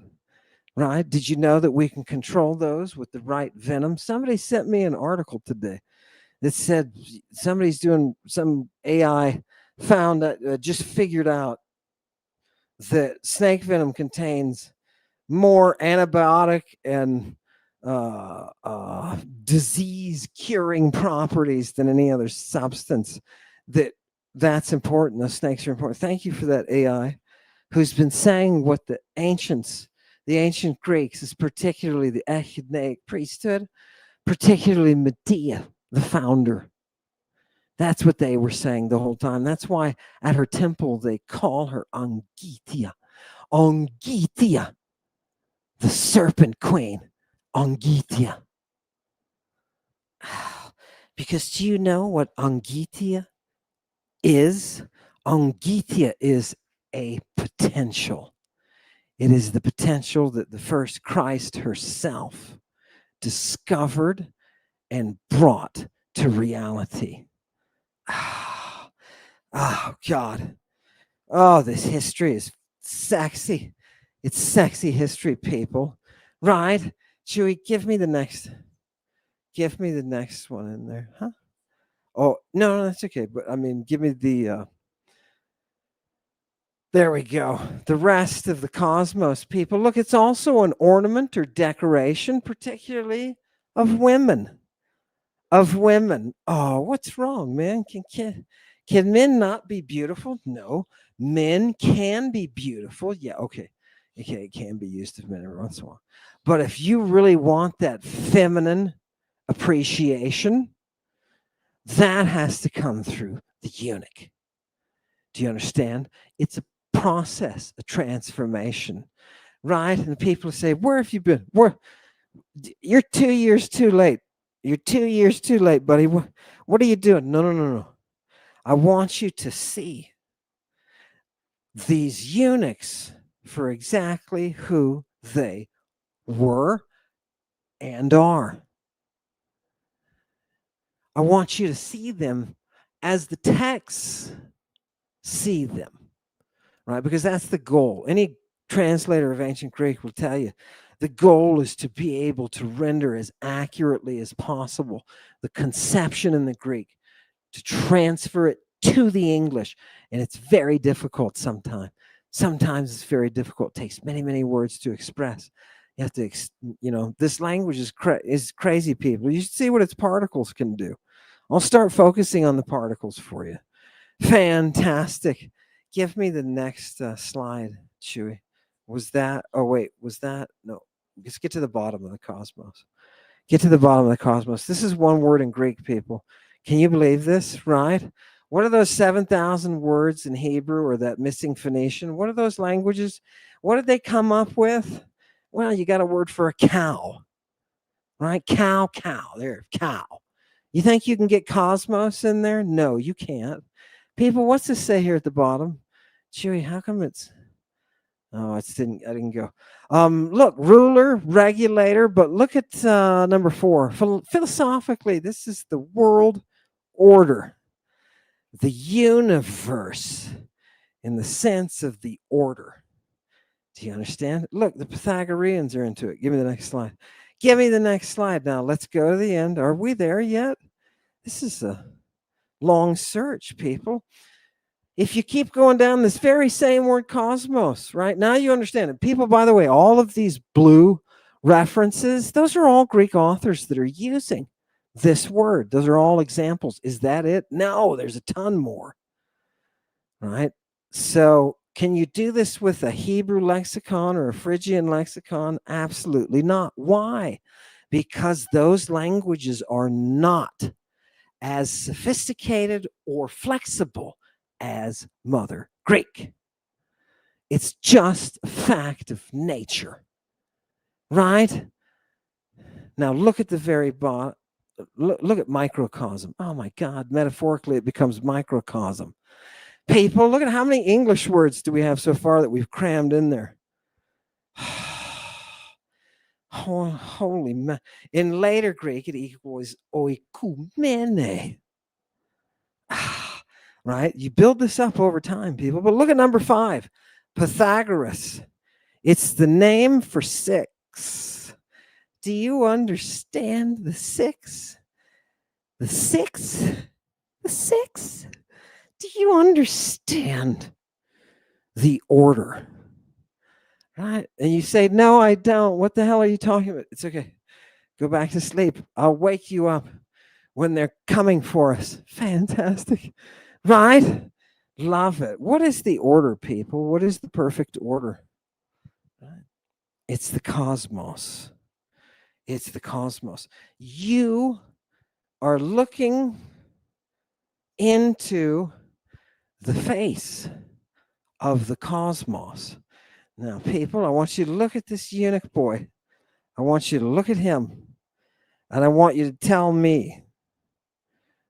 Right? Did you know that we can control those with the right venom? Somebody sent me an article today that said somebody's doing some AI found that just figured out that snake venom contains more antibiotic and disease curing properties than any other substance. That's important. The snakes are important. Thank you for that AI, who's been saying what the ancient Greeks, is particularly the Echidnaic priesthood, particularly Medea, the founder. That's what they were saying the whole time. That's why at her temple they call her Ongitia. Ongitia, the serpent queen. Ongitia. Because do you know what Ongitia is? Ongitia is a potential. It is the potential that the first Christ herself discovered and brought to reality. Oh, God. Oh, this history is sexy. It's sexy history, people. Right? Chewy, give me the next one in there. Huh? Oh, no, that's okay. But I mean, give me the there we go. The rest of the cosmos, people. Look, it's also an ornament or decoration, particularly of women. Of women. Oh, what's wrong, man? Can men not be beautiful? No. Men can be beautiful. Yeah, okay. Okay, it can be used of men every once in a while. But if you really want that feminine appreciation, that has to come through the eunuch. Do you understand? It's a process, a transformation, right? And people say, "Where have you been? You're 2 years too late. You're 2 years too late, buddy. What are you doing?" No. I want you to see these eunuchs for exactly who they were and are. I want you to see them as the texts see them, right? Because that's the goal. Any translator of ancient Greek will tell you the goal is to be able to render as accurately as possible the conception in the Greek, to transfer it to the English. And it's very difficult sometimes. Sometimes it's very difficult. It takes many, many words to express. You have to, this language is crazy, people. You should see what its particles can do. I'll start focusing on the particles for you. Fantastic. Give me the next slide, Chewy. Was that? No. Let's get to the bottom of the cosmos. Get to the bottom of the cosmos. This is one word in Greek, people. Can you believe this, right? What are those 7,000 words in Hebrew or that missing Phoenician? What are those languages? What did they come up with? Well, you got a word for a cow, right? Cow. There, cow. You think you can get cosmos in there? No, you can't. People, what's this say here at the bottom? Chewy, how come it's... Oh, I didn't go. Look, ruler, regulator, but look at number 4. Philosophically, this is the world order, the universe in the sense of the order. Do you understand? Look, the Pythagoreans are into it. Give me the next slide. Give me the next slide. Now, let's go to the end. Are we there yet? This is a long search, people. If you keep going down this very same word cosmos, right? Now you understand it. People, by the way, all of these blue references, those are all Greek authors that are using this word. Those are all examples. Is that it? No, there's a ton more, right? So can you do this with a Hebrew lexicon or a Phrygian lexicon? Absolutely not. Why? Because those languages are not as sophisticated or flexible as Mother Greek. It's just a fact of nature, right? Now look at the very bottom. Look at microcosm. Oh my God, metaphorically it becomes microcosm. People, look at how many English words do we have so far that we've crammed in there. Holy man. In later Greek, it equals oikumene. Right? You build this up over time, people. But look at number 5, Pythagoras. It's the name for 6. Do you understand the 6? The 6? The 6? Do you understand the order? Right? And you say, no, I don't. What the hell are you talking about? It's okay. Go back to sleep. I'll wake you up when they're coming for us. Fantastic. Right? Love it. What is the order, people? What is the perfect order? Right? It's the cosmos. It's the cosmos. You are looking into the face of the cosmos. Now, people, I want you to look at this eunuch boy. I want you to look at him. And I want you to tell me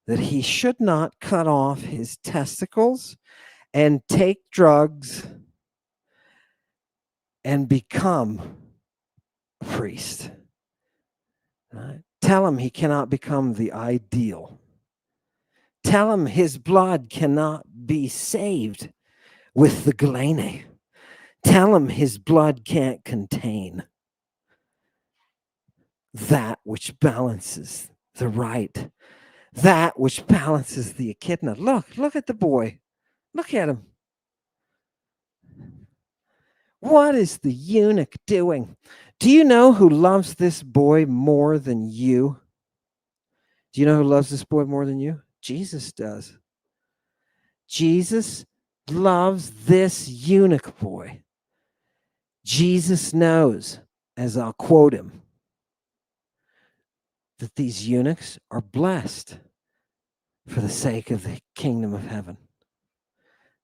that he should not cut off his testicles and take drugs and become a priest. Right? Tell him he cannot become the ideal. Tell him his blood cannot be saved with the galene. Tell him his blood can't contain that which balances the right, that which balances the echidna. Look at the boy. Look at him. What is the eunuch doing? Do you know who loves this boy more than you? Do you know who loves this boy more than you? Jesus does. Jesus loves this eunuch boy. Jesus knows, as I'll quote him, that these eunuchs are blessed for the sake of the kingdom of heaven.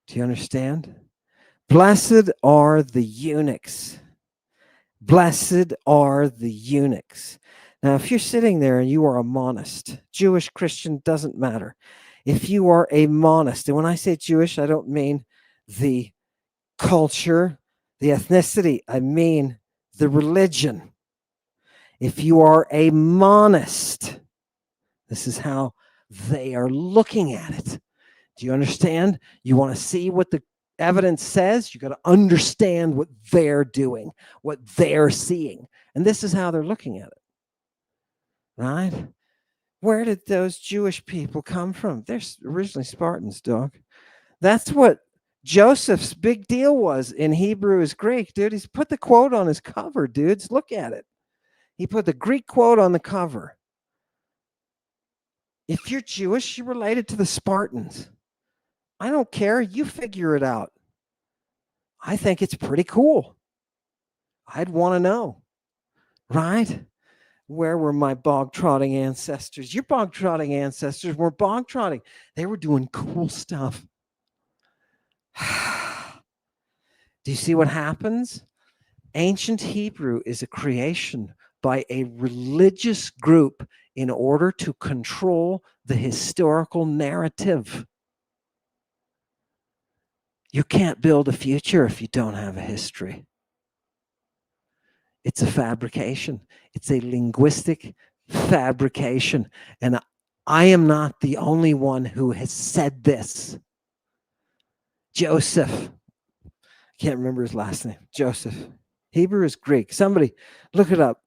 Do you understand? Blessed are the eunuchs. Blessed are the eunuchs. Now, if you're sitting there and you are a monist, Jewish, Christian, doesn't matter. If you are a monist, and when I say Jewish, I don't mean the culture, the ethnicity, I mean the religion. If you are a monist, this is how they are looking at it. Do you understand? You want to see what the evidence says? You got to understand what they're doing, what they're seeing. And this is how they're looking at it. Right? Where did those Jewish people come from? They're originally Spartans, dog. That's what Joseph's big deal was in Hebrew is Greek, dude. He's put the quote on his cover, dudes. Look at it. He put the Greek quote on the cover. If you're Jewish, you're related to the Spartans. I don't care. You figure it out. I think it's pretty cool. I'd want to know, right? Where were my bog-trotting ancestors? Your bog-trotting ancestors were bog-trotting. They were doing cool stuff. Do you see what happens? Ancient Hebrew is a creation by a religious group in order to control the historical narrative. You can't build a future if you don't have a history. It's a fabrication. It's a linguistic fabrication. And I am not the only one who has said this. Joseph, I can't remember his last name. Joseph. Hebrew is Greek. Somebody look it up.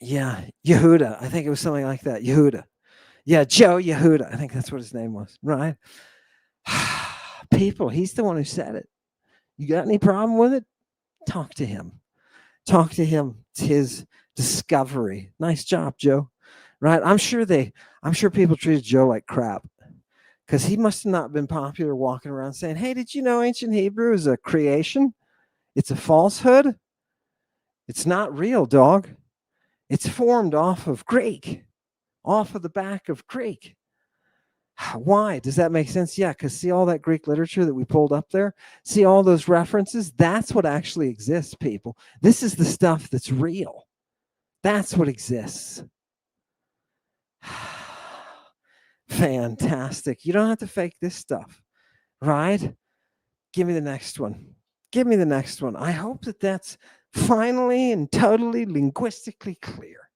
Yeah, Yehuda. I think it was something like that. Yehuda. Yeah, Joe Yehuda. I think that's what his name was, right? People, he's the one who said it. You got any problem with it? Talk to him. Talk to him. It's his discovery. Nice job, Joe. Right? I'm sure people treated Joe like crap because he must have not been popular walking around saying, hey, did you know ancient Hebrew is a creation? It's a falsehood. It's not real, dog. It's formed off of Greek, off of the back of Greek. Why? Does that make sense? Yeah, because see all that Greek literature that we pulled up there? See all those references? That's what actually exists, people. This is the stuff that's real. That's what exists. Fantastic. You don't have to fake this stuff, right? Give me the next one. Give me the next one. I hope that that's finally and totally linguistically clear.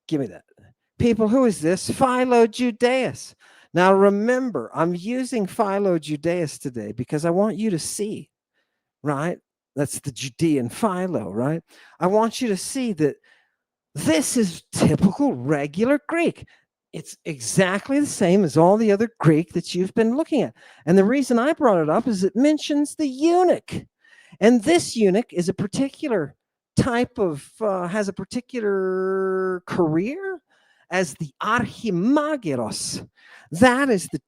Give me that. People, who is this? Philo-Judaeus. Now remember, I'm using Philo-Judaeus today because I want you to see, right? That's the Judean Philo, right? I want you to see that this is typical regular Greek. It's exactly the same as all the other Greek that you've been looking at. And the reason I brought it up is it mentions the eunuch. And this eunuch is a particular type of, has a particular career as the archimageros. That is the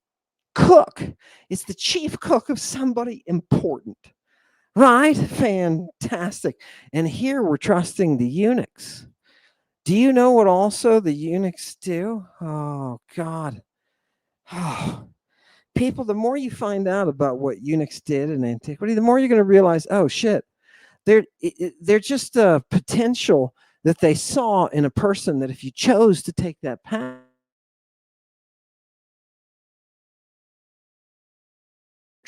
cook. It's the chief cook of somebody important. Right? Fantastic. And here we're trusting the eunuchs. Do you know what also the eunuchs do? Oh, God. Oh. People, the more you find out about what eunuchs did in antiquity, the more you're going to realize, oh, shit, they're just a potential that they saw in a person that if you chose to take that path,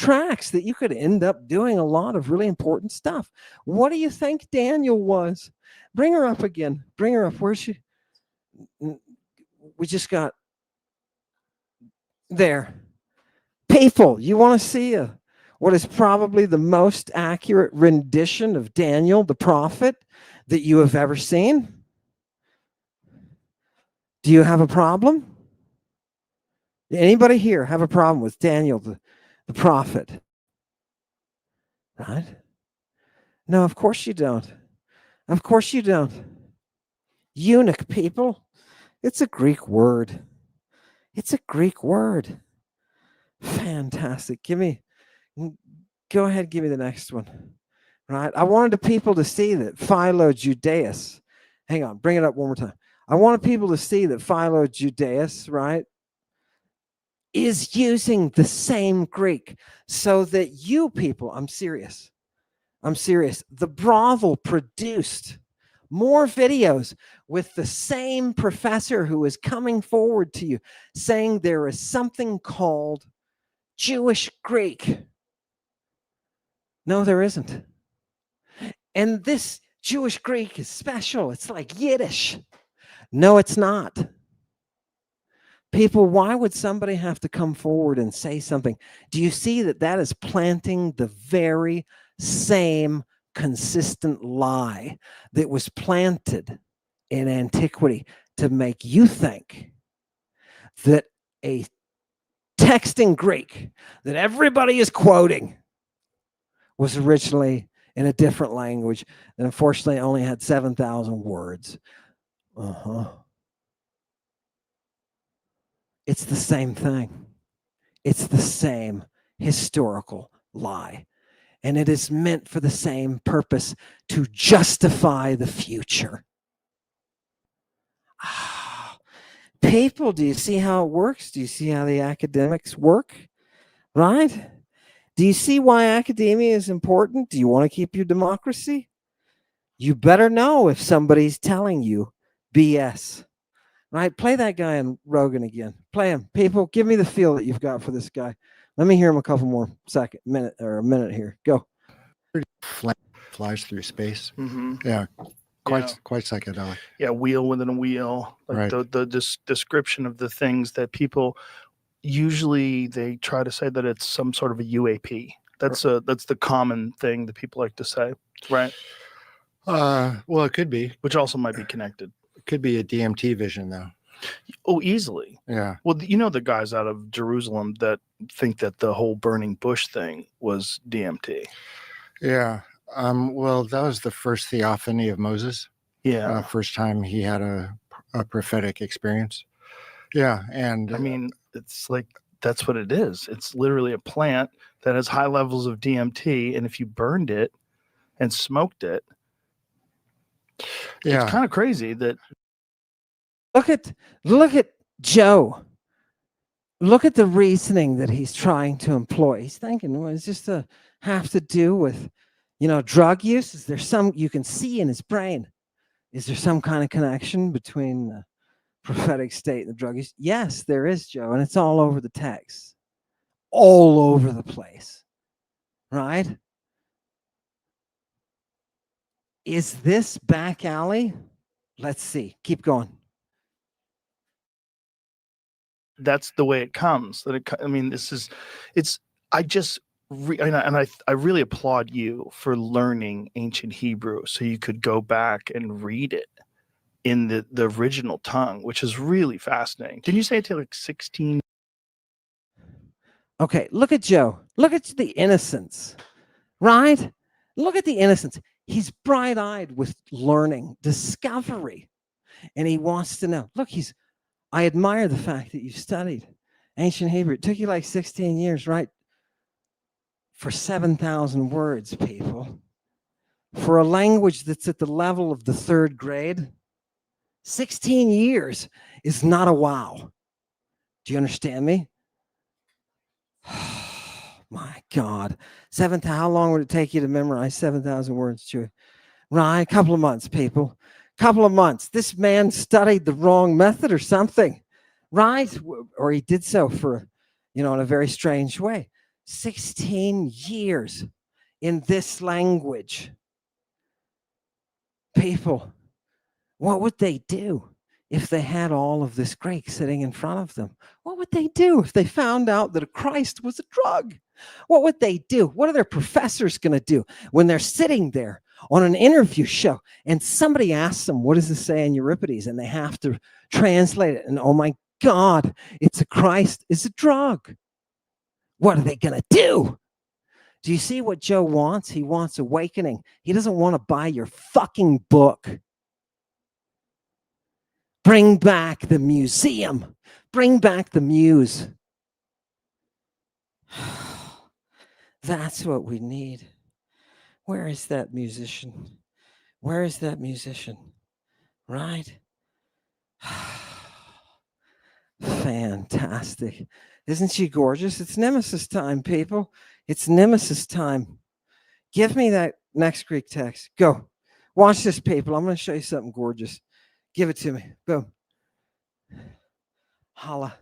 tracks that you could end up doing a lot of really important stuff. What do you think Daniel was? Bring her up again. Bring her up. Where's she? We just got there. People, you want to see what is probably the most accurate rendition of Daniel the prophet that you have ever seen? Do you have a problem? Anybody here have a problem with Daniel the prophet? Right? No, of course you don't. Of course you don't. Eunuch, people. It's a Greek word. It's a Greek word. Fantastic. Go ahead, give me the next one. Right? I wanted the people to see that Philo Judaeus, hang on, bring it up one more time. I wanted people to see that Philo Judaeus, right, is using the same Greek so that you people, I'm serious. The brothel produced more videos with the same professor who is coming forward to you saying there is something called Jewish Greek. No, there isn't. And this Jewish Greek is special. It's like Yiddish. No, it's not. People, why would somebody have to come forward and say something? Do you see that is planting the very same consistent lie that was planted in antiquity to make you think that a text in Greek that everybody is quoting was originally in a different language that unfortunately only had 7,000 words. It's the same thing. It's the same historical lie. And it is meant for the same purpose, to justify the future. People, do you see how it works? Do you see how the academics work? Right? Do you see why academia is important? Do you want to keep your democracy? You better know if somebody's telling you BS. Right? Play that guy on Rogan again. Play him. People, give me the feel that you've got for this guy. Let me hear him a couple more a minute here. Go. Flies through space. Mm-hmm. Yeah. Quite psychedelic. Yeah, wheel within a wheel. Like Right. the description of the things that people usually they try to say that it's some sort of a UAP. That's the common thing that people like to say, right? Well, it could be. Which also might be connected. It could be a DMT vision, though. Oh, easily. Yeah. Well, you know the guys out of Jerusalem that think that the whole burning bush thing was DMT. Yeah. Well, that was the first theophany of Moses. Yeah. First time he had a prophetic experience. Yeah. And I mean, it's like, that's what it is. It's literally a plant that has high levels of DMT. And if you burned it and smoked it, yeah, it's kind of crazy that. Look at Joe. Look at the reasoning that he's trying to employ. He's thinking, well, it's just have to do with, drug use. Is there some you can see in his brain? Is there some kind of connection between the prophetic state and the drug use? Yes, there is, Joe, and it's all over the text, all over the place, right? Is this back alley? Let's see. Keep going. That's the way it comes. I really applaud you for learning ancient Hebrew so you could go back and read it in the original tongue, which is really fascinating. Didn't you say it took like 16? Okay, look at Joe. Look at the innocence, right? Look at the innocence. He's bright-eyed with learning, discovery, and he wants to know. Look, I admire the fact that you studied ancient Hebrew. It took you like 16 years, right? For 7,000 words, people. For a language that's at the level of the third grade, 16 years is not a wow. Do you understand me? My God. How long would it take you to memorize 7,000 words, Joey? Right, a couple of months, people. Couple of months. This man studied the wrong method or something, right? Or he did so for, in a very strange way. 16 years in this language. People, what would they do if they had all of this Greek sitting in front of them? What would they do if they found out that a Christ was a drug? What would they do? What are their professors going to do when they're sitting there on an interview show and somebody asks them, what does this say in Euripides? And they have to translate it. And oh my God, it's a Christ is a drug. What are they going to do? Do you see what Joe wants? He wants awakening. He doesn't want to buy your fucking book. Bring back the museum. Bring back the muse. That's what we need. Where is that musician? Where is that musician? Right? Fantastic. Isn't she gorgeous? It's Nemesis time, people. It's Nemesis time. Give me that next Greek text. Go. Watch this, people. I'm going to show you something gorgeous. Give it to me. Boom. Holla.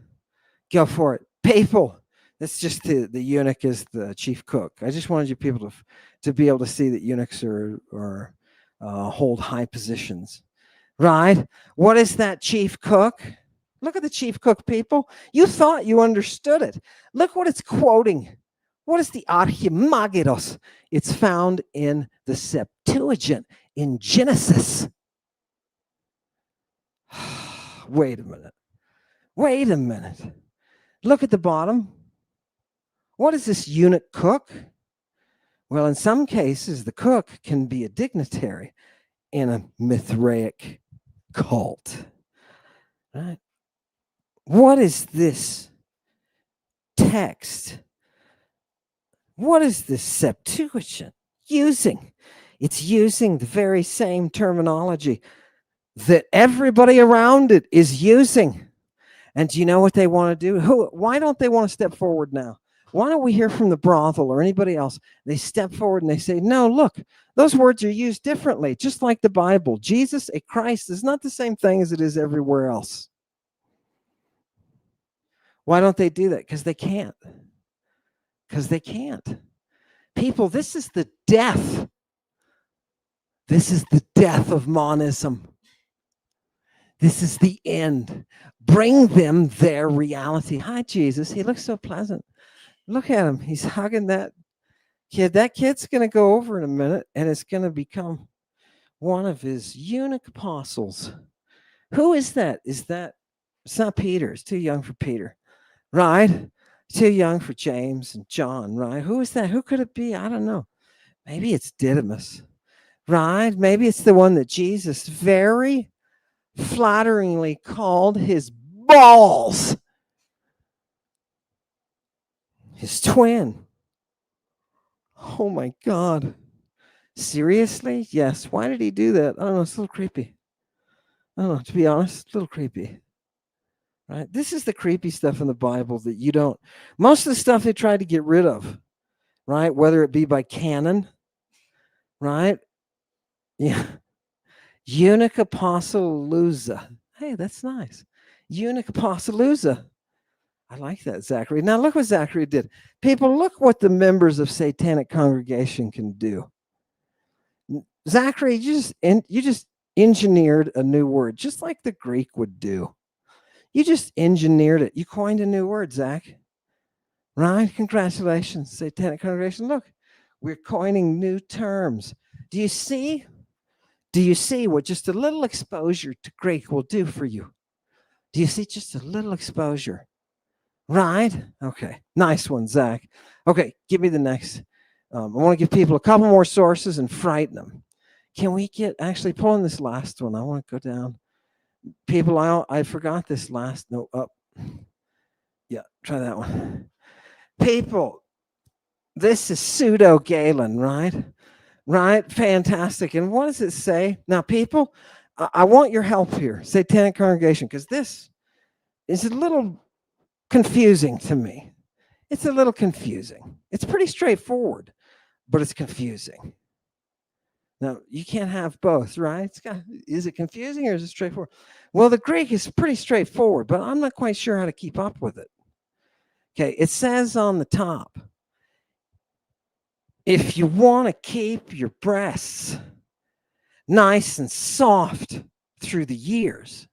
Go for it. People. That's just the eunuch is the chief cook. I just wanted you people to be able to see that eunuchs are hold high positions. Right? What is that chief cook? Look at the chief cook, people. You thought you understood it. Look what it's quoting. What is the Archimagedos? It's found in the Septuagint, in Genesis. Wait a minute. Wait a minute. Look at the bottom. What is this eunuch cook? Well, in some cases, the cook can be a dignitary in a Mithraic cult. Right? What is this text? What is this Septuagint using? It's using the very same terminology that everybody around it is using. And do you know what they want to do? Why don't they want to step forward now? Why don't we hear from the brothel or anybody else? They step forward and they say, no, look, those words are used differently, just like the Bible. Jesus, a Christ, is not the same thing as it is everywhere else. Why don't they do that? Because they can't. Because they can't. People, this is the death. This is the death of monism. This is the end. Bring them their reality. Hi, Jesus. He looks so pleasant. Look at him. He's hugging that kid. That kid's going to go over in a minute, and it's going to become one of his eunuch apostles. Who is that? It's not Peter. It's too young for Peter. Right? Too young for James and John, right? Who is that? Who could it be? I don't know. Maybe it's Didymus, right? Maybe it's the one that Jesus very flatteringly called his balls. His twin. Oh my God. Seriously? Yes. Why did he do that? I don't know. It's a little creepy. I don't know. To be honest, it's a little creepy. Right? This is the creepy stuff in the Bible that you don't. Most of the stuff they tried to get rid of, right? Whether it be by canon, right? Yeah. Eunuchapalooza. Hey, that's nice. Eunuchapalooza. I like that, Zachary. Now look what Zachary did. People, look what the members of Satanic Congregation can do. Zachary, you just engineered a new word, just like the Greek would do. You just engineered it. You coined a new word, Zach. Right? Congratulations, Satanic Congregation. Look, we're coining new terms. Do you see? Do you see what just a little exposure to Greek will do for you? Do you see just a little exposure? Right? Okay. Nice one, Zach. Okay, give me the next. I want to give people a couple more sources and frighten them. Can we actually pull in this last one? I want to go down. People, I forgot this last. No, up. Yeah, try that one. People, this is pseudo-Galen, right? Right? Fantastic. And what does it say? Now, people, I want your help here, Satanic Congregation, because this is a little confusing to me. It's a little confusing. It's pretty straightforward, but it's confusing. Now, you can't have both, right? Is it confusing or is it straightforward? Well, the Greek is pretty straightforward, but I'm not quite sure how to keep up with it. Okay, it says on the top, if you want to keep your breasts nice and soft through the years,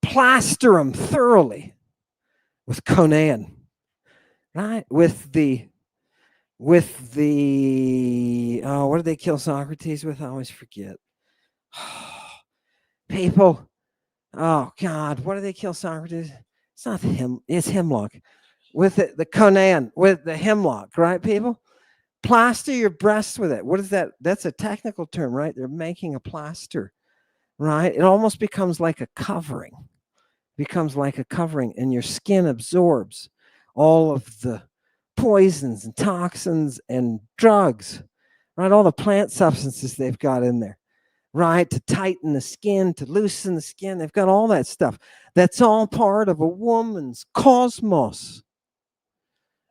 plaster them thoroughly with Conan, right? With the oh, what did they kill Socrates with? I always forget. People, oh God, what did they kill Socrates? It's not him, it's hemlock. With the Conan, with the hemlock, right, people? Plaster your breasts with it. What is that? That's a technical term, right? They're making a plaster, right? It almost becomes like a covering. Becomes like a covering, and your skin absorbs all of the poisons and toxins and drugs, right? All the plant substances they've got in there, right? To tighten the skin, to loosen the skin. They've got all that stuff. That's all part of a woman's cosmos,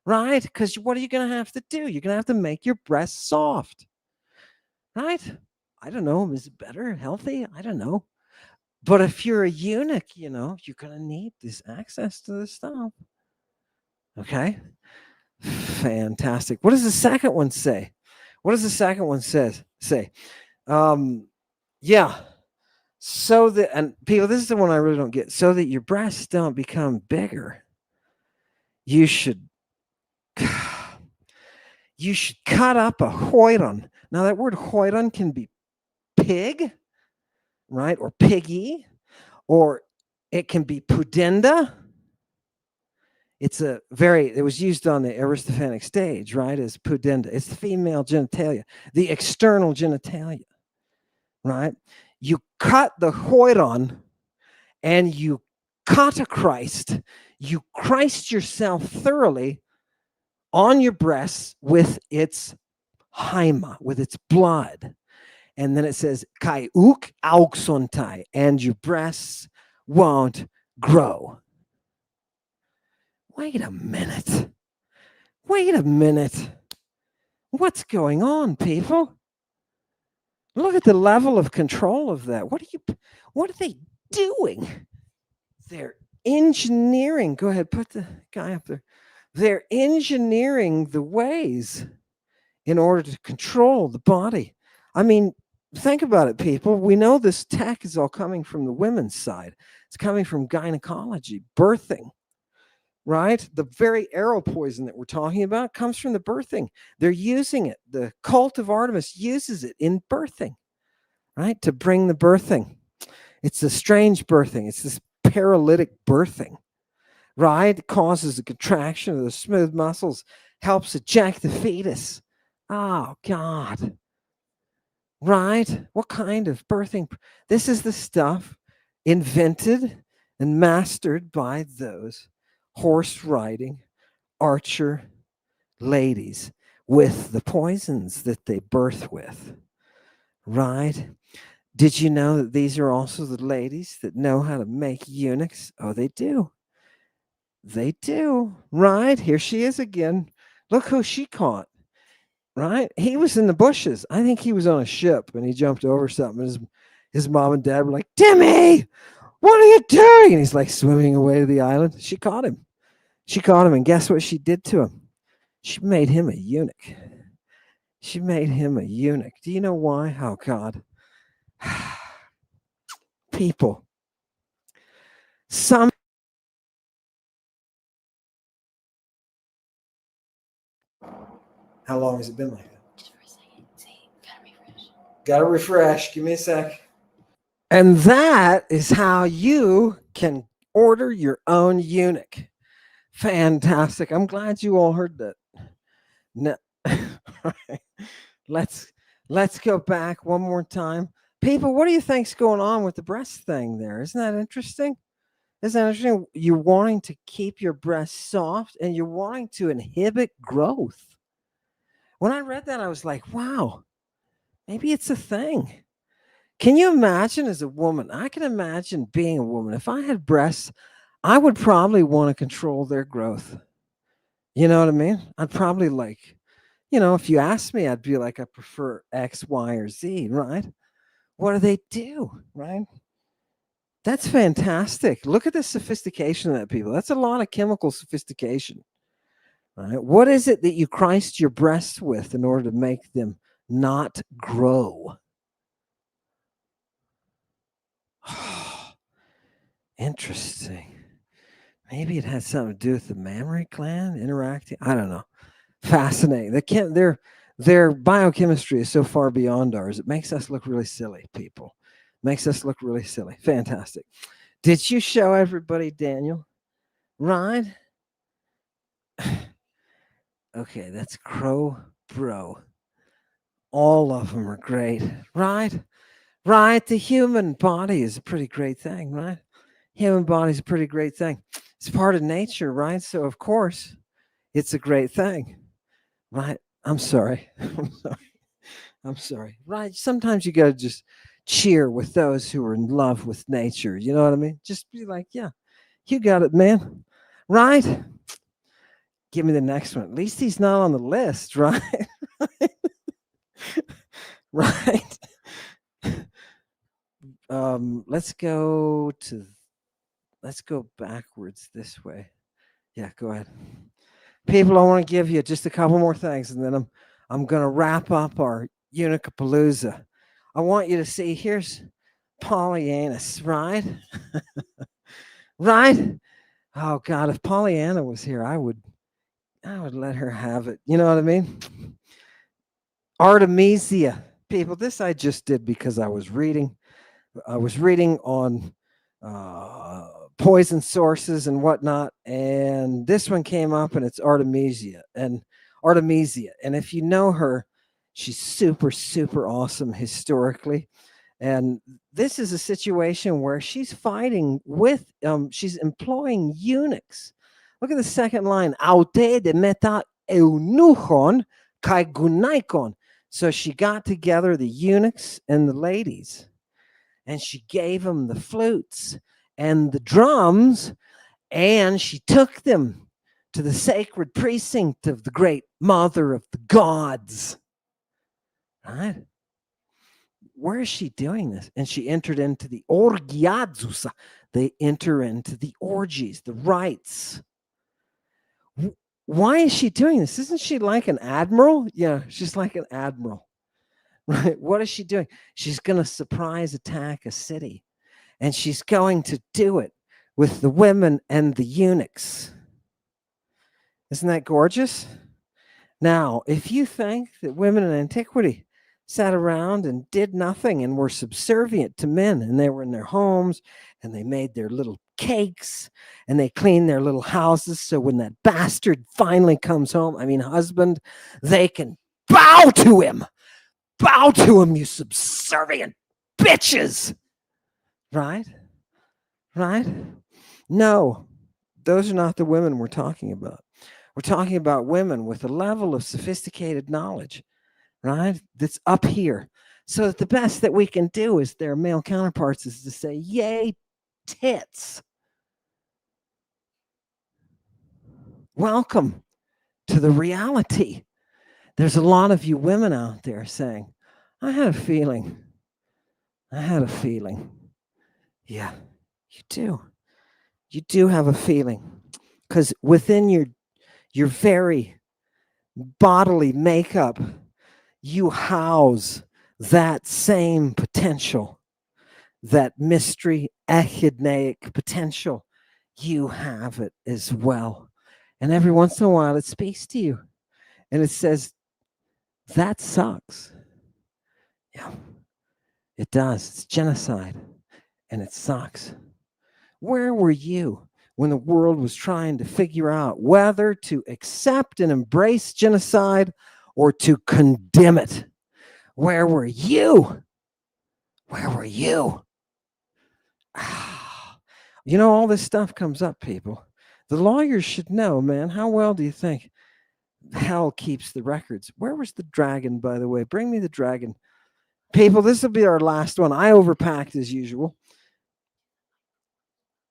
right? Because what are you going to have to do? You're going to have to make your breasts soft, right? I don't know. Is it better, healthy? I don't know. But if you're a eunuch, you know, you're going to need this access to this stuff. Okay. Fantastic. What does the second one say? What does the second one say? Yeah. So that, and people, this is the one I really don't get. So that your breasts don't become bigger, you should cut up a hoidon. Now that word hoidon can be pig, right? Or piggy, or it can be pudenda. It was used on the Aristophanic stage, right? As pudenda. It's the female genitalia, the external genitalia, right? You cut the hoidon and you catachrist. You Christ yourself thoroughly on your breasts with its hyma, with its blood. And then it says, kai uk auxontai, and your breasts won't grow. Wait a minute. What's going on, people? Look at the level of control of that. What are they doing? They're engineering. Go ahead, put the guy up there. They're engineering the ways in order to control the body. I mean, think about it, people. We know this tech is all coming from the women's side. It's coming from gynecology, birthing, right? The very arrow poison that we're talking about comes from the birthing. They're using it. The cult of Artemis uses it in birthing, right? To bring the birthing. It's a strange birthing. It's this paralytic birthing, right? It causes a contraction of the smooth muscles, helps eject the fetus. Oh, God. Right? What kind of birthing? This is the stuff invented and mastered by those horse riding archer ladies with the poisons that they birth with. Right? Did you know that these are also the ladies that know how to make eunuchs? Oh, they do. They do. Right? Here she is again. Look who she caught. Right? He was in the bushes. I think he was on a ship and he jumped over something. His mom and dad were like, Timmy, what are you doing? And he's like swimming away to the island. She caught him. And guess what she did to him? She made him a eunuch. Do you know why? Oh, God. People. How long has it been like that? Just for a second. See, Gotta refresh. Give me a sec. And that is how you can order your own eunuch. Fantastic. I'm glad you all heard that. No. Let's go back one more time. People, what do you think's going on with the breast thing there? Isn't that interesting? You're wanting to keep your breasts soft and you're wanting to inhibit growth. When I read that, I was like, wow, maybe it's a thing. Can you imagine as a woman? I can imagine being a woman. If I had breasts, I would probably want to control their growth. You know what I mean? I'd probably if you asked me, I'd be like, I prefer X, Y, or Z, right? What do they do, right? That's fantastic. Look at the sophistication of that, people. That's a lot of chemical sophistication, Right? What is it that you Christ your breasts with in order to make them not grow? Interesting. Maybe it has something to do with the mammary gland interacting. I don't know. Fascinating. Their biochemistry is so far beyond ours. It makes us look really silly, people. Makes us look really silly. Fantastic. Did you show everybody, Daniel? Right? Okay, that's Crow Bro. All of them are great, right? Right? The human body is a pretty great thing, right? Human body is a pretty great thing. It's part of nature, right? So, of course, it's a great thing, right? I'm sorry. I'm sorry. Right? Sometimes you got to just cheer with those who are in love with nature. You know what I mean? Just be like, yeah, you got it, man. Right? Give me the next one. At least he's not on the list, right? Right. Let's go backwards this way. Yeah, go ahead. People, I want to give you just a couple more things, and then I'm gonna wrap up our Eunuchapalooza. I want you to see here's Pollyanus, right? Right? Oh God, if Pollyanna was here, I would let her have it. You know what I mean? Artemisia. People, this I just did because I was reading on poison sources and whatnot, and this one came up, and it's Artemisia. And if you know her, she's super, super awesome historically. And this is a situation where she's fighting with, she's employing eunuchs. Look at the second line. Aute de meta eunuchon kai gunaikon. So she got together the eunuchs and the ladies, and she gave them the flutes and the drums, and she took them to the sacred precinct of the great mother of the gods. Right? Where is she doing this? And she entered into the orgiadzusa. They enter into the orgies, the rites. Why is she doing this? Isn't she like an admiral? Yeah, she's like an admiral. Right? What is she doing? She's going to surprise attack a city, and she's going to do it with the women and the eunuchs. Isn't that gorgeous? Now, if you think that women in antiquity sat around and did nothing and were subservient to men, and they were in their homes and they made their little cakes and they cleaned their little houses, so when that bastard finally comes home, husband, they can bow to him. Bow to him, you subservient bitches. Right? Right? No, those are not the women we're talking about. We're talking about women with a level of sophisticated knowledge, right? That's up here. So that the best that we can do as their male counterparts is to say, yay, tits. Welcome to the reality. There's a lot of you women out there saying, I had a feeling. Yeah, you do. You do have a feeling. Because within your very bodily makeup, you house that same potential, that mystery echidnaic potential. You have it as well. And every once in a while, it speaks to you. And it says, that sucks. Yeah, it does. It's genocide. And it sucks. Where were you when the world was trying to figure out whether to accept and embrace genocide or to condemn it? Where were you? Where were you? You know, all this stuff comes up, people. The lawyers should know, man. How well do you think hell keeps the records? Where was the dragon, by the way? Bring me the dragon. People, this will be our last one. I overpacked as usual.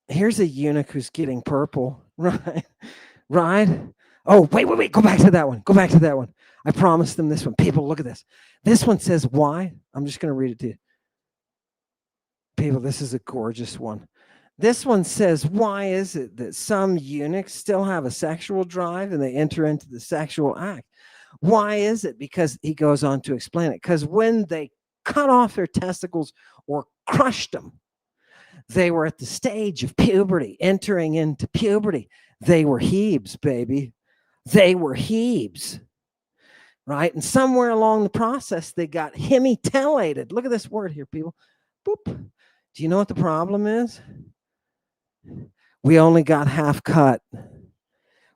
Here's a eunuch who's getting purple, right? Right? Oh, wait. Go back to that one. I promised them this one. People, look at this. This one says why. I'm just going to read it to you. People, this is a gorgeous one. This one says, why is it that some eunuchs still have a sexual drive and they enter into the sexual act? Why is it? Because he goes on to explain it. Because when they cut off their testicles or crushed them, they were at the stage of puberty, entering into puberty. They were Hebes, baby. They were Hebes, right? And somewhere along the process, they got hemitellated. Look at this word here, people. Boop. Do you know what the problem is? We only got half cut.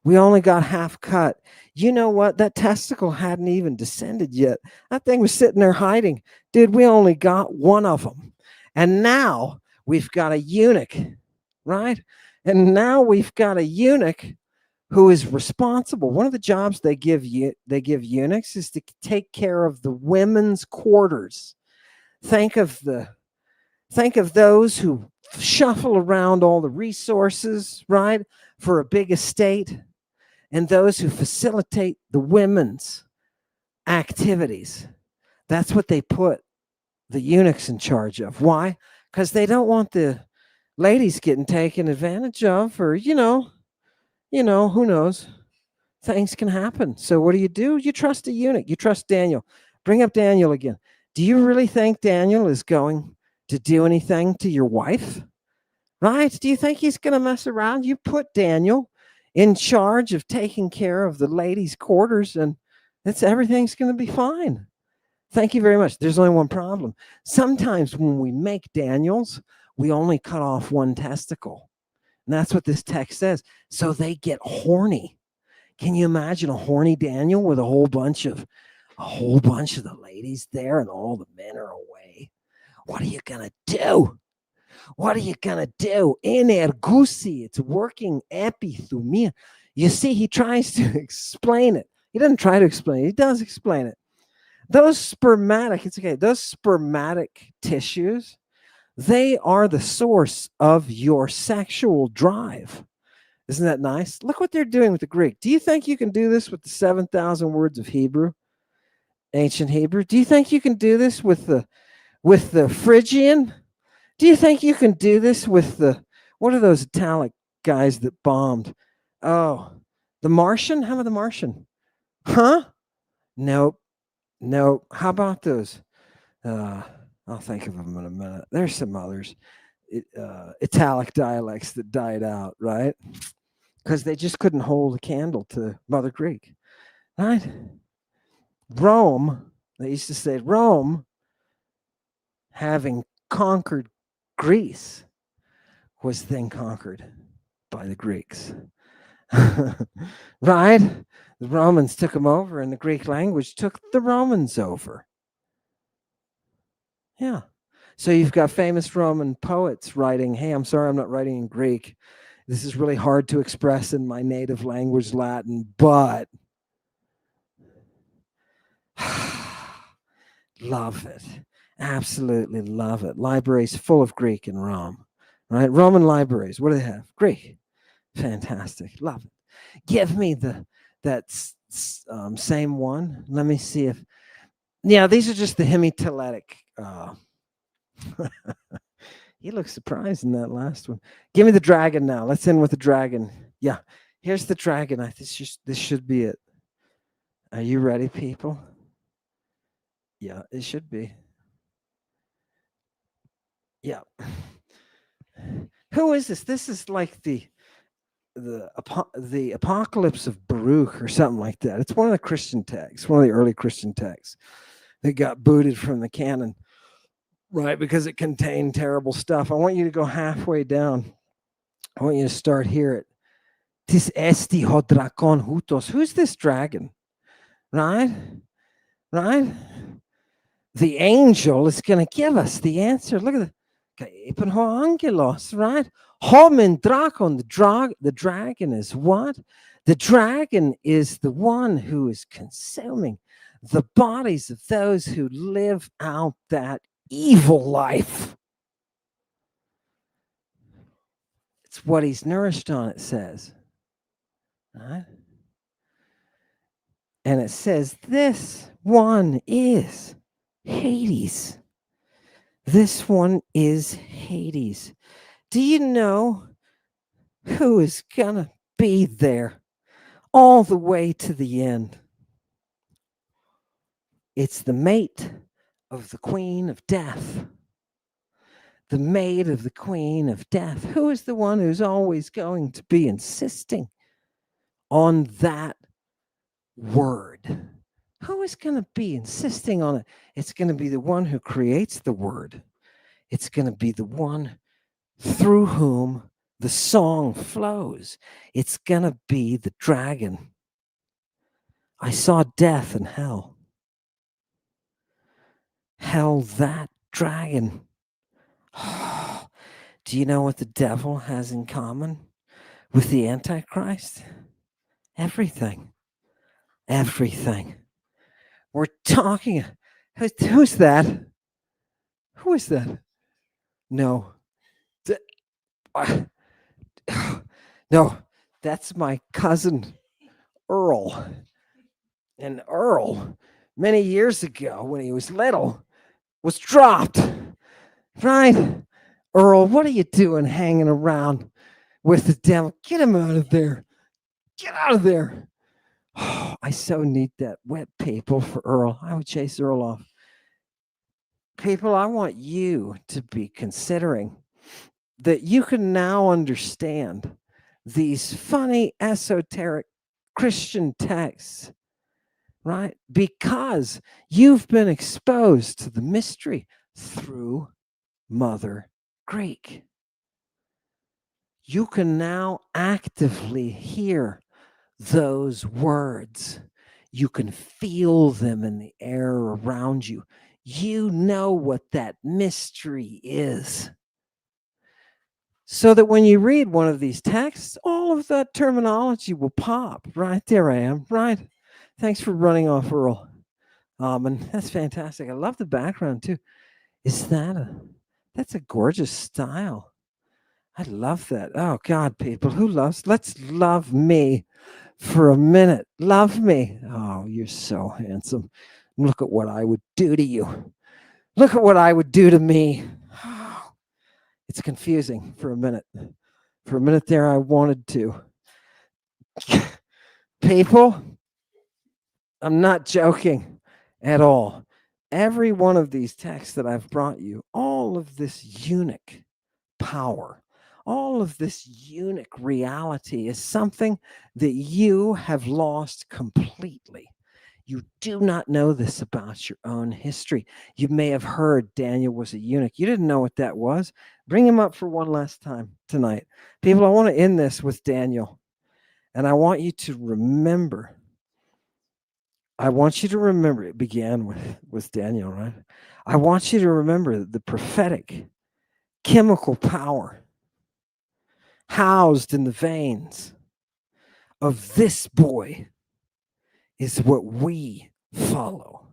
We only got half cut. You know what? That testicle hadn't even descended yet. That thing was sitting there hiding. Dude, we only got one of them. And now we've got a eunuch, right? And now we've got a eunuch who is responsible. One of the jobs they give eunuchs is to take care of the women's quarters. Think of those who shuffle around all the resources, right, for a big estate, and those who facilitate the women's activities. That's what they put the eunuchs in charge of. Why? Because they don't want the ladies getting taken advantage of, or who knows? Things can happen. So what do? You trust a eunuch. You trust Daniel. Bring up Daniel again. Do you really think Daniel is going to do anything to your wife? Right? Do you think he's going to mess around? You put Daniel in charge of taking care of the ladies' quarters, and everything's going to be fine. Thank you very much. There's only one problem. Sometimes when we make Daniels, we only cut off one testicle. And that's what this text says. So they get horny. Can you imagine a horny Daniel with a whole bunch of the ladies there and all the men are away? What are you going to do? What are you going to do? Energusi, it's working epithumia. You see, he tries to explain it. He doesn't try to explain it. He does explain it. Those spermatic tissues, they are the source of your sexual drive. Isn't that nice? Look what they're doing with the Greek. Do you think you can do this with the 7,000 words of Hebrew, ancient Hebrew? Do you think you can do this with the Phrygian? Do you think you can do this with what are those Italic guys that bombed? Oh, the Martian? How about the Martian? Huh? Nope. How about those? I'll think of them in a minute. There's some others. Italic dialects that died out, right? Because they just couldn't hold a candle to Mother Greek, right? Rome, they used to say Rome, having conquered Greece, was then conquered by the Greeks, right? The Romans took them over, and the Greek language took the Romans over. Yeah. So you've got famous Roman poets writing, hey, I'm sorry I'm not writing in Greek. This is really hard to express in my native language, Latin, but love it. Absolutely love it. Libraries full of Greek in Rome, right? Roman libraries, what do they have? Greek. Fantastic. Love it. Give me that same one. Let me see if, yeah, these are just the hemitellatic. He looks surprised in that last one. Give me the dragon now. Let's end with the dragon. Yeah, here's the dragon. This should be it. Are you ready, people? Yeah, it should be. Yeah. Who is this? This is like the Apocalypse of Baruch or something like that. It's one of the Christian texts, one of the early Christian texts that got booted from the canon, right? Because it contained terrible stuff. I want you to go halfway down. I want you to start here at Tis esti ho drakon hutos. Who's this dragon? Right? The angel is going to give us the answer. Look at the angelos, right? Homin drakon, the dragon is what? The dragon is the one who is consuming the bodies of those who live out that evil life. It's what he's nourished on, it says. Right? And it says this one is Hades. This one is Hades. Do you know who is going to be there all the way to the end? It's the mate of the Queen of Death. The maid of the Queen of Death. Who is the one who's always going to be insisting on that word? Who is going to be insisting on it? It's going to be the one who creates the word. It's going to be the one through whom the song flows. It's going to be the dragon. I saw death and hell. Hell, that dragon. Do you know what the devil has in common with the Antichrist? Everything. Everything. We're talking. Who's that? Who is that? No. No, that's my cousin Earl. And Earl, many years ago when he was little, was dropped. Right? Earl, what are you doing hanging around with the devil? Get him out of there. Get out of there. Oh, I so need that wet paper for Earl. I would chase Earl off. People, I want you to be considering that you can now understand these funny, esoteric Christian texts, right? Because you've been exposed to the mystery through Mother Greek. You can now actively hear those words. You can feel them in the air around you. You know what that mystery is. So that when you read one of these texts, all of that terminology will pop. Right, there I am. Right. Thanks for running off, Earl. And that's fantastic. I love the background too. That's a gorgeous style. I love that. Oh God, people, let's love me for a minute. Love me. Oh, you're so handsome. Look at what I would do to you. Look at what I would do to me. It's confusing for a minute. For a minute there, I wanted to. People, I'm not joking at all. Every one of these texts that I've brought you, all of this eunuch power, all of this eunuch reality is something that you have lost completely. You do not know this about your own history. You may have heard Daniel was a eunuch. You didn't know what that was. Bring him up for one last time tonight. People, I want to end this with Daniel. And I want you to remember. It began with Daniel, right? I want you to remember the prophetic chemical power housed in the veins of this boy is what we follow.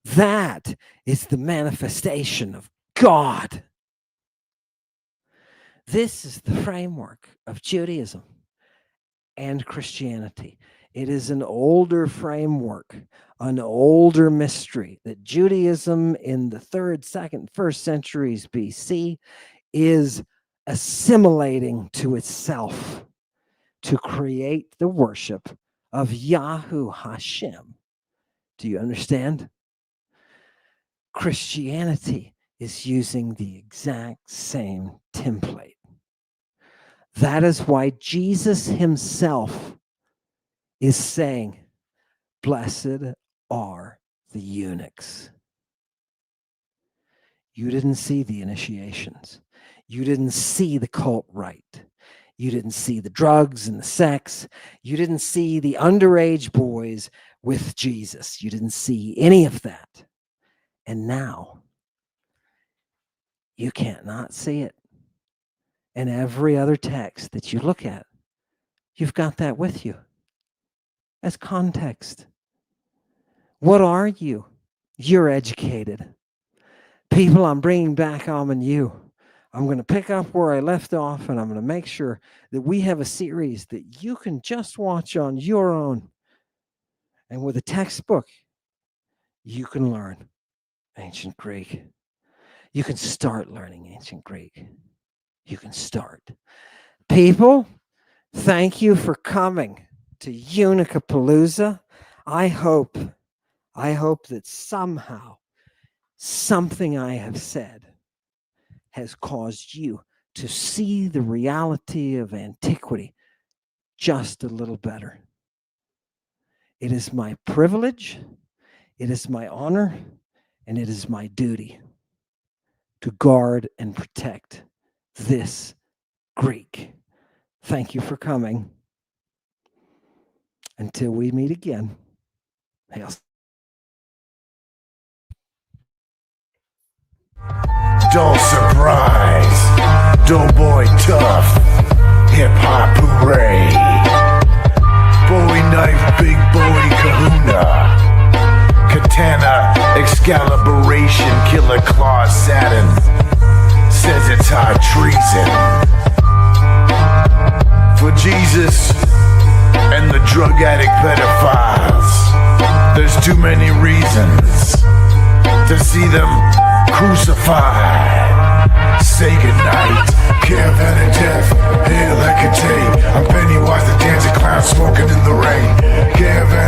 That is the manifestation of God. This is the framework of Judaism and Christianity. It is an older framework, an older mystery that Judaism in the 3rd, 2nd, 1st centuries BC is assimilating to itself to create the worship of Yahweh Hashem. Do you understand? Christianity is using the exact same template. That is why Jesus himself is saying, blessed are the eunuchs. You didn't see the initiations. You didn't see the cult rite. You didn't see the drugs and the sex. You didn't see the underage boys with Jesus. You didn't see any of that. And now you can't not see it. And every other text that you look at, you've got that with you as context. What are you? You're educated. People, I'm bringing back on you. I'm going to pick up where I left off, and I'm going to make sure that we have a series that you can just watch on your own. And with a textbook, you can learn ancient Greek. You can start learning ancient Greek. you can start. People, thank you for coming to Eunuchapalooza. I hope that somehow something I have said has caused you to see the reality of antiquity just a little better. It is my privilege, it is my honor, and it is my duty to guard and protect this Greek. Thank you for coming. Until we meet again. Hail. Dull surprise, doughboy tough, hip hop hooray. Bowie knife, big Bowie kahuna. Katana, excaliburation, killer claw Saturn. Says it's high treason. For Jesus and the drug addict pedophiles, there's too many reasons to see them crucified. Say goodnight, caravan of death, hail like a tape. I'm Pennywise the dancing clown smoking in the rain. Caravan